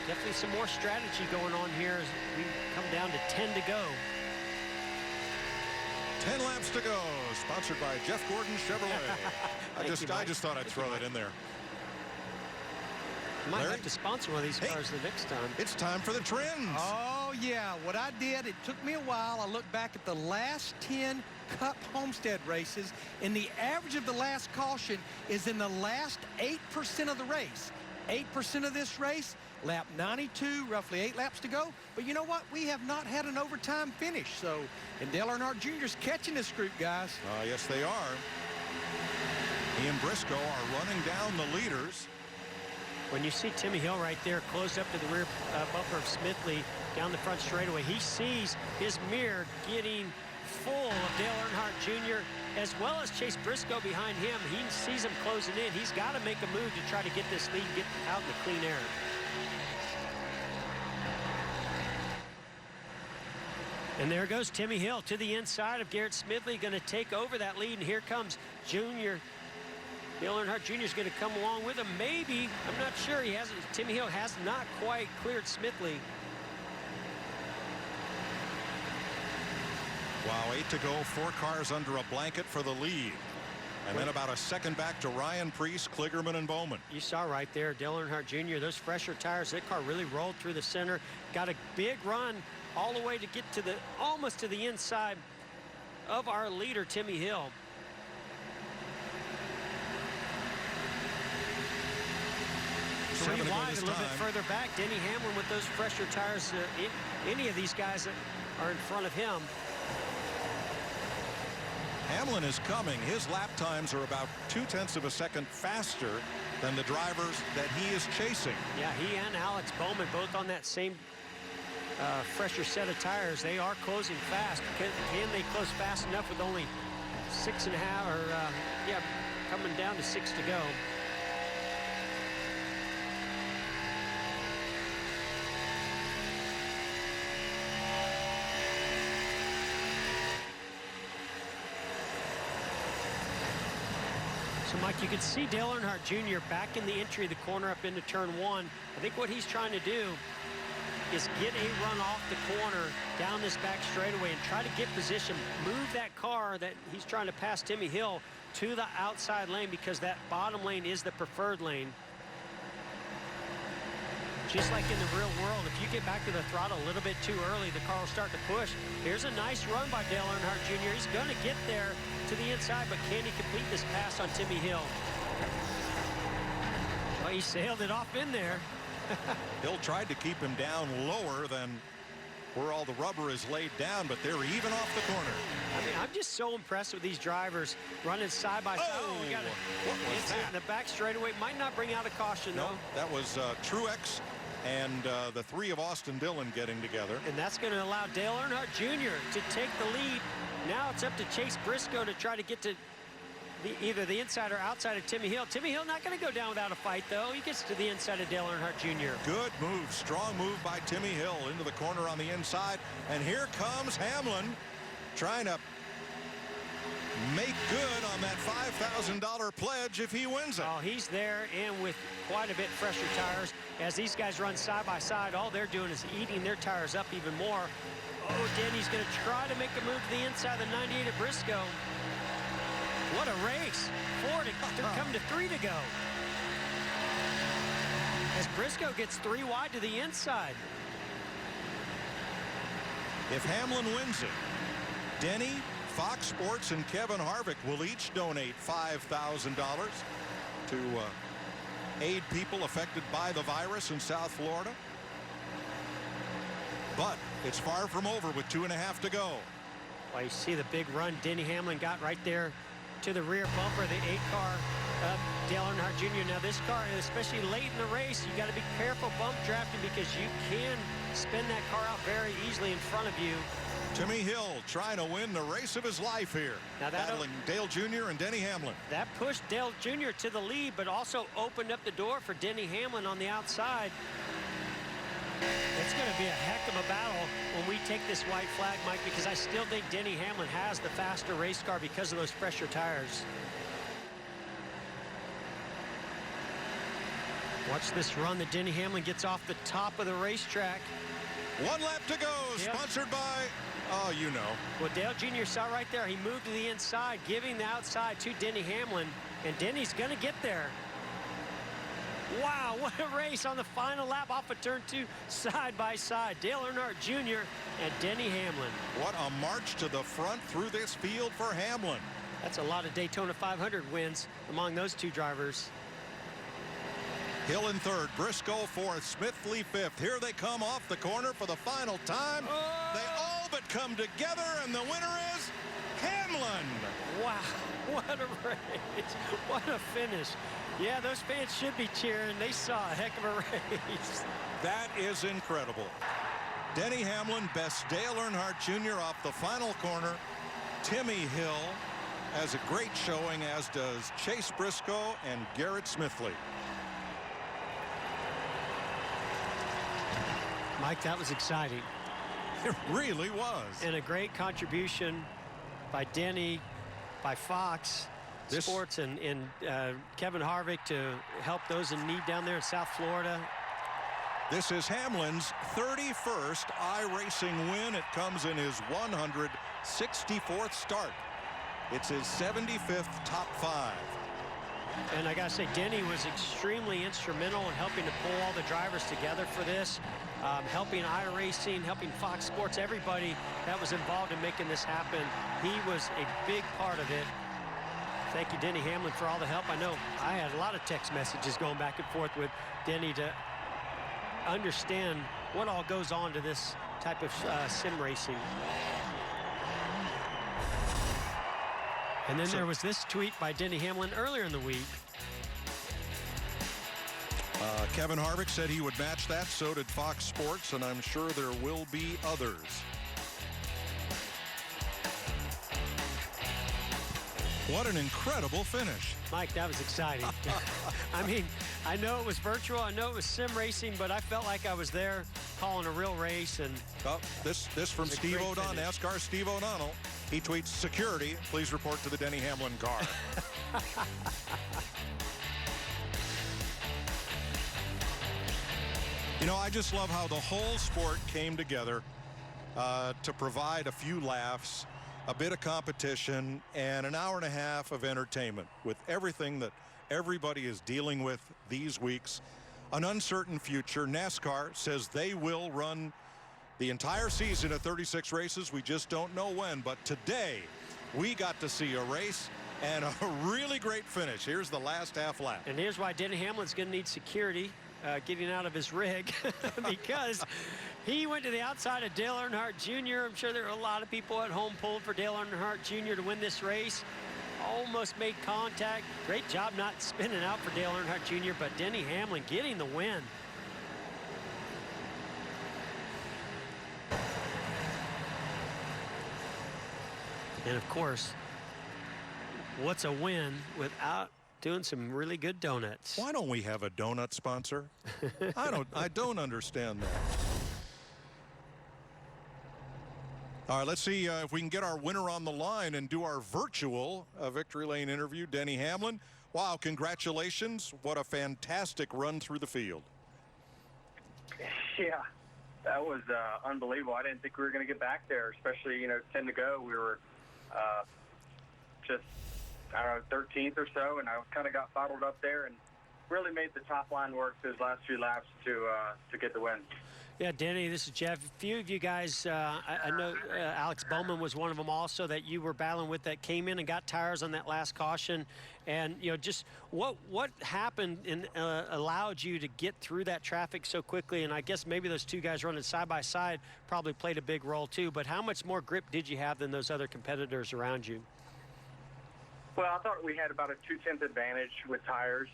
definitely some more strategy going on here as we come down to 10 to go. 10 laps to go, sponsored by Jeff Gordon Chevrolet. I just thought I'd throw that in there. You might Larry? have to sponsor one of these cars the next time. It's time for the trends. Oh, yeah. What I did, it took me a while. I looked back at the last 10 Cup Homestead races, and the average of the last caution is in the last 8% of the race. 8% of this race, lap 92, roughly 8 laps to go. But you know what? We have not had an overtime finish. So, and Dale Earnhardt Jr.'s catching this group, guys. Yes, they are. He and Briscoe are running down the leaders. When you see Timmy Hill right there close up to the rear bumper of Smithley down the front straightaway, he sees his mirror getting full of Dale Earnhardt Jr. as well as Chase Briscoe behind him. He sees him closing in. He's got to make a move to try to get this lead, get out in the clean air. And there goes Timmy Hill to the inside of Garrett Smithley, going to take over that lead. And here comes Junior. Dale Earnhardt Jr. is going to come along with him. Maybe, I'm not sure. He hasn't. Timmy Hill has not quite cleared Smithley. Wow, 8 to go, 4 cars under a blanket for the lead. And then about a second back to Ryan Preece, Kligerman, and Bowman. You saw right there, Dale Earnhardt Jr., those fresher tires, that car really rolled through the center, got a big run all the way to get to the, almost to the inside of our leader, Timmy Hill. Three wide, a little bit further back. Denny Hamlin with those fresher tires. Any of these guys that are in front of him. Hamlin is coming. His lap times are about 0.2 of a second faster than the drivers that he is chasing. Yeah, he and Alex Bowman both on that same fresher set of tires. They are closing fast. Can they close fast enough with only 6.5 or yeah, coming down to 6 to go? So, Mike, you can see Dale Earnhardt Jr. back in the entry of the corner up into turn 1. I think what he's trying to do is get a run off the corner down this back straightaway and try to get position, move that car that he's trying to pass Timmy Hill to the outside lane, because that bottom lane is the preferred lane. Just like in the real world, if you get back to the throttle a little bit too early, the car will start to push. Here's a nice run by Dale Earnhardt Jr. He's going to get there to the inside, but can he complete this pass on Timmy Hill? Well, he sailed it off in there. Hill tried to keep him down lower than where all the rubber is laid down, but they're even off the corner. I mean, I'm just so impressed with these drivers running side by side. Oh, we got what was that? In the back straightaway. Might not bring out a caution, though. No, that was Truex and the 3 of Austin Dillon getting together. And that's going to allow Dale Earnhardt Jr. to take the lead. Now it's up to Chase Briscoe to try to get to either the inside or outside of Timmy Hill. Timmy Hill not going to go down without a fight, though. He gets to the inside of Dale Earnhardt Jr. Good move, strong move by Timmy Hill into the corner on the inside. And here comes Hamlin trying to make good on that $5,000 pledge if he wins it. Oh, he's there, and with quite a bit fresher tires. As these guys run side by side, all they're doing is eating their tires up even more. Oh, Denny's going to try to make a move to the inside of the 98 of Briscoe. What a race. 4 to come to 3 to go. As Briscoe gets 3 wide to the inside. If Hamlin wins it, Denny, Fox Sports, and Kevin Harvick will each donate $5,000 to aid people affected by the virus in South Florida. But it's far from over with 2.5 to go. Well, you see the big run Denny Hamlin got right there to the rear bumper, the 8 car of Dale Earnhardt Jr. Now this car, especially late in the race, you got to be careful bump drafting, because you can spin that car out very easily in front of you. Timmy Hill trying to win the race of his life here, battling Dale Jr. and Denny Hamlin. That pushed Dale Jr. to the lead, but also opened up the door for Denny Hamlin on the outside. It's going to be a heck of a battle when we take this white flag, Mike, because I still think Denny Hamlin has the faster race car because of those fresher tires. Watch this run that Denny Hamlin gets off the top of the racetrack. 1 lap to go, sponsored by, oh, you know. Well, Dale Jr. saw right there. He moved to the inside, giving the outside to Denny Hamlin, and Denny's going to get there. Wow, what a race on the final lap off of turn 2, side by side. Dale Earnhardt Jr. and Denny Hamlin. What a march to the front through this field for Hamlin. That's a lot of Daytona 500 wins among those two drivers. Hill in third, Briscoe fourth, Smithley fifth. Here they come off the corner for the final time. Oh! They all but come together, and the winner is Hamlin. Wow, what a race. What a finish. Yeah, those fans should be cheering. They saw a heck of a race. That is incredible. Denny Hamlin bests Dale Earnhardt Jr. off the final corner. Timmy Hill has a great showing, as does Chase Briscoe and Garrett Smithley. Mike, that was exciting. It really was. And a great contribution by Denny, by Fox Sports, and Kevin Harvick to help those in need down there in South Florida. This is Hamlin's 31st iRacing win. It comes in his 164th start. It's his 75th top 5. And I gotta say, Denny was extremely instrumental in helping to pull all the drivers together for this, helping iRacing, helping Fox Sports, everybody that was involved in making this happen. He was a big part of it. Thank you, Denny Hamlin, for all the help. I know I had a lot of text messages going back and forth with Denny to understand what all goes on to this type of sim racing. And then there was this tweet by Denny Hamlin earlier in the week. Kevin Harvick said he would match that. So did Fox Sports, and I'm sure there will be others. What an incredible finish. Mike, that was exciting. I mean, I know it was virtual. I know it was sim racing, but I felt like I was there calling a real race. And this from Steve O'Donnell, NASCAR Steve O'Donnell. He tweets, security, please report to the Denny Hamlin car. You know, I just love how the whole sport came together to provide a few laughs, a bit of competition, and an hour and a half of entertainment with everything that everybody is dealing with these weeks. An uncertain future. NASCAR says they will run the entire season of 36 races. We just don't know when. But today, we got to see a race and a really great finish. Here's the last half lap. And here's why Denny Hamlin's going to need security getting out of his rig, because he went to the outside of Dale Earnhardt Jr. I'm sure there were a lot of people at home pulling for Dale Earnhardt Jr. to win this race. Almost made contact. Great job not spinning out for Dale Earnhardt Jr., but Denny Hamlin getting the win. And of course, what's a win without doing some really good donuts? Why don't we have a donut sponsor? I don't understand that. All right, let's see if we can get our winner on the line and do our virtual Victory Lane interview. Denny Hamlin, wow, congratulations. What a fantastic run through the field. Yeah, that was unbelievable. I didn't think we were going to get back there, especially, 10 to go. We were just, I don't know, 13th or so, and I kind of got bottled up there and really made the top line work those last few laps to get the win. Yeah, Denny, this is Jeff. A few of you guys, I know Alex Bowman was one of them also that you were battling with, that came in and got tires on that last caution. And, just what happened and allowed you to get through that traffic so quickly? And I guess maybe those two guys running side by side probably played a big role too. But how much more grip did you have than those other competitors around you? Well, I thought we had about a 2/10 advantage with tires,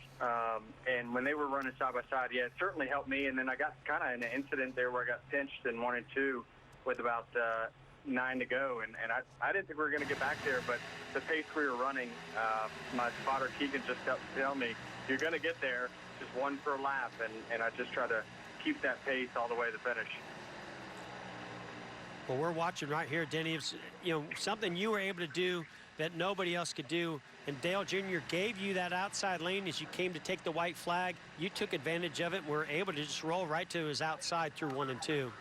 and when they were running side by side, yeah, it certainly helped me. And then I got kind of in an incident there where I got pinched in 1 and 2 with about 9 to go, and I didn't think we were going to get back there, but the pace we were running, my spotter Keegan just kept telling me, you're going to get there, just one per lap, and I just tried to keep that pace all the way to the finish. Well, we're watching right here, Denny. It's, something you were able to do that nobody else could do. And Dale Jr. gave you that outside lane as you came to take the white flag. You took advantage of it and were able to just roll right to his outside through 1 and 2.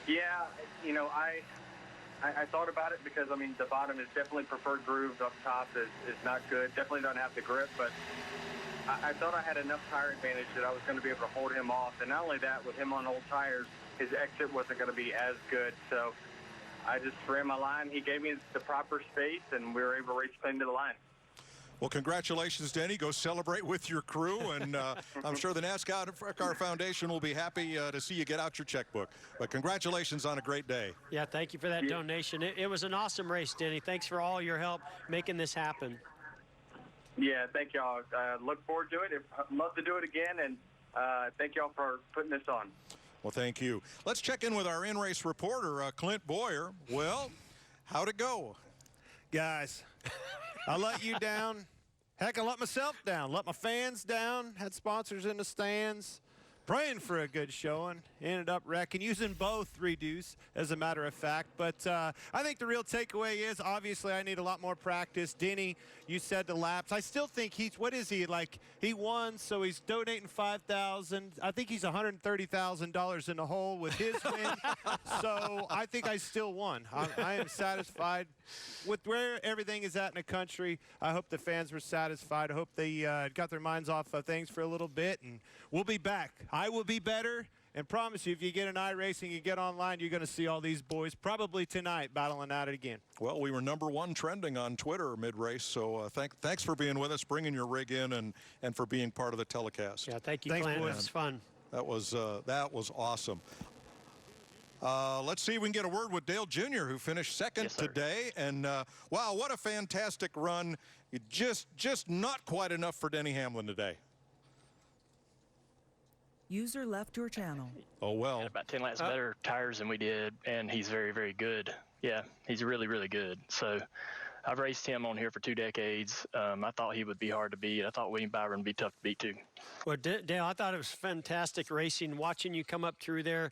Yeah, you know, I thought about it because, I mean, the bottom is definitely preferred groove. Up top is not good. Definitely don't have the grip, but I thought I had enough tire advantage that I was going to be able to hold him off. And not only that, with him on old tires, his exit wasn't going to be as good. So I just ran my line. He gave me the proper space, and we were able to race clean to the line. Well, congratulations, Denny. Go celebrate with your crew, and I'm sure the NASCAR Foundation will be happy to see you get out your checkbook. But congratulations on a great day. Yeah, thank you for that donation. It was an awesome race, Denny. Thanks for all your help making this happen. Yeah, thank y'all. Look forward to it. I'd love to do it again, and thank y'all for putting this on. Well, thank you. Let's check in with our in-race reporter, Clint Boyer. Well, how'd it go? Guys, I let you down. Heck, I let myself down. Let my fans down. Had sponsors in the stands. Praying for a good showing. Ended up wrecking, using both redos, as a matter of fact. But I think the real takeaway is, obviously, I need a lot more practice. Denny, you said the laps. I still think what is he, like, he won, so he's donating $5,000. I think he's $130,000 in the hole with his win. So I think I still won. I am satisfied with where everything is at in the country. I hope the fans were satisfied. I hope they got their minds off of things for a little bit, and we'll be back. I will be better, and promise you, if you get an iRacing, you get online, you're going to see all these boys probably tonight battling at it again. Well, we were #1 trending on Twitter mid-race, so thanks for being with us, bringing your rig in, and for being part of the telecast. Yeah, thank you, Clint. It was fun. That was awesome. Let's see if we can get a word with Dale Jr., who finished second today. And, wow, what a fantastic run. Just not quite enough for Denny Hamlin today. User left your channel. Oh, well. Had about 10 laps better tires than we did, and he's very, very good. Yeah, he's really, really good. So I've raced him on here for 2 decades. I thought he would be hard to beat. I thought William Byron would be tough to beat, too. Well, Dale, I thought it was fantastic racing, watching you come up through there,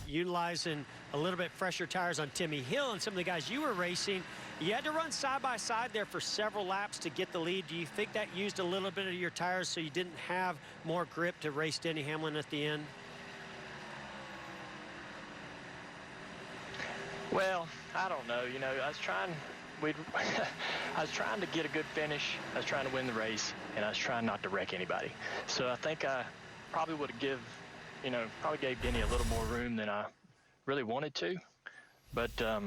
utilizing a little bit fresher tires on Timmy Hill and some of the guys you were racing. You had to run side by side there for several laps to get the lead. Do you think that used a little bit of your tires so you didn't have more grip to race Denny Hamlin at the end? Well, I don't know. You know, I was trying to get a good finish. I was trying to win the race, and I was trying not to wreck anybody. So I think I probably would have probably gave Denny a little more room than I really wanted to. But I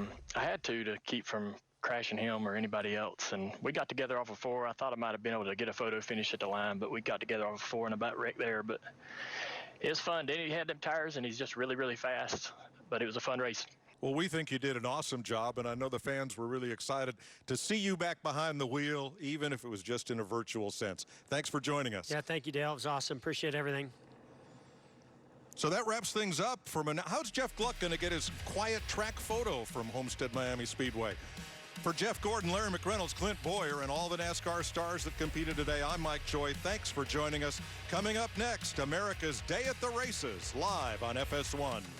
had to keep from crashing him or anybody else. And we got together off of 4. I thought I might have been able to get a photo finish at the line, but we got together off of 4 and about wrecked there. But it was fun. Denny had them tires, and he's just really, really fast. But it was a fun race. Well, we think you did an awesome job, and I know the fans were really excited to see you back behind the wheel, even if it was just in a virtual sense. Thanks for joining us. Yeah, thank you, Dale. It was awesome. Appreciate everything. So that wraps things up. How's Jeff Gluck going to get his quiet track photo from Homestead-Miami Speedway? For Jeff Gordon, Larry McReynolds, Clint Boyer, and all the NASCAR stars that competed today, I'm Mike Choi. Thanks for joining us. Coming up next, America's Day at the Races, live on FS1.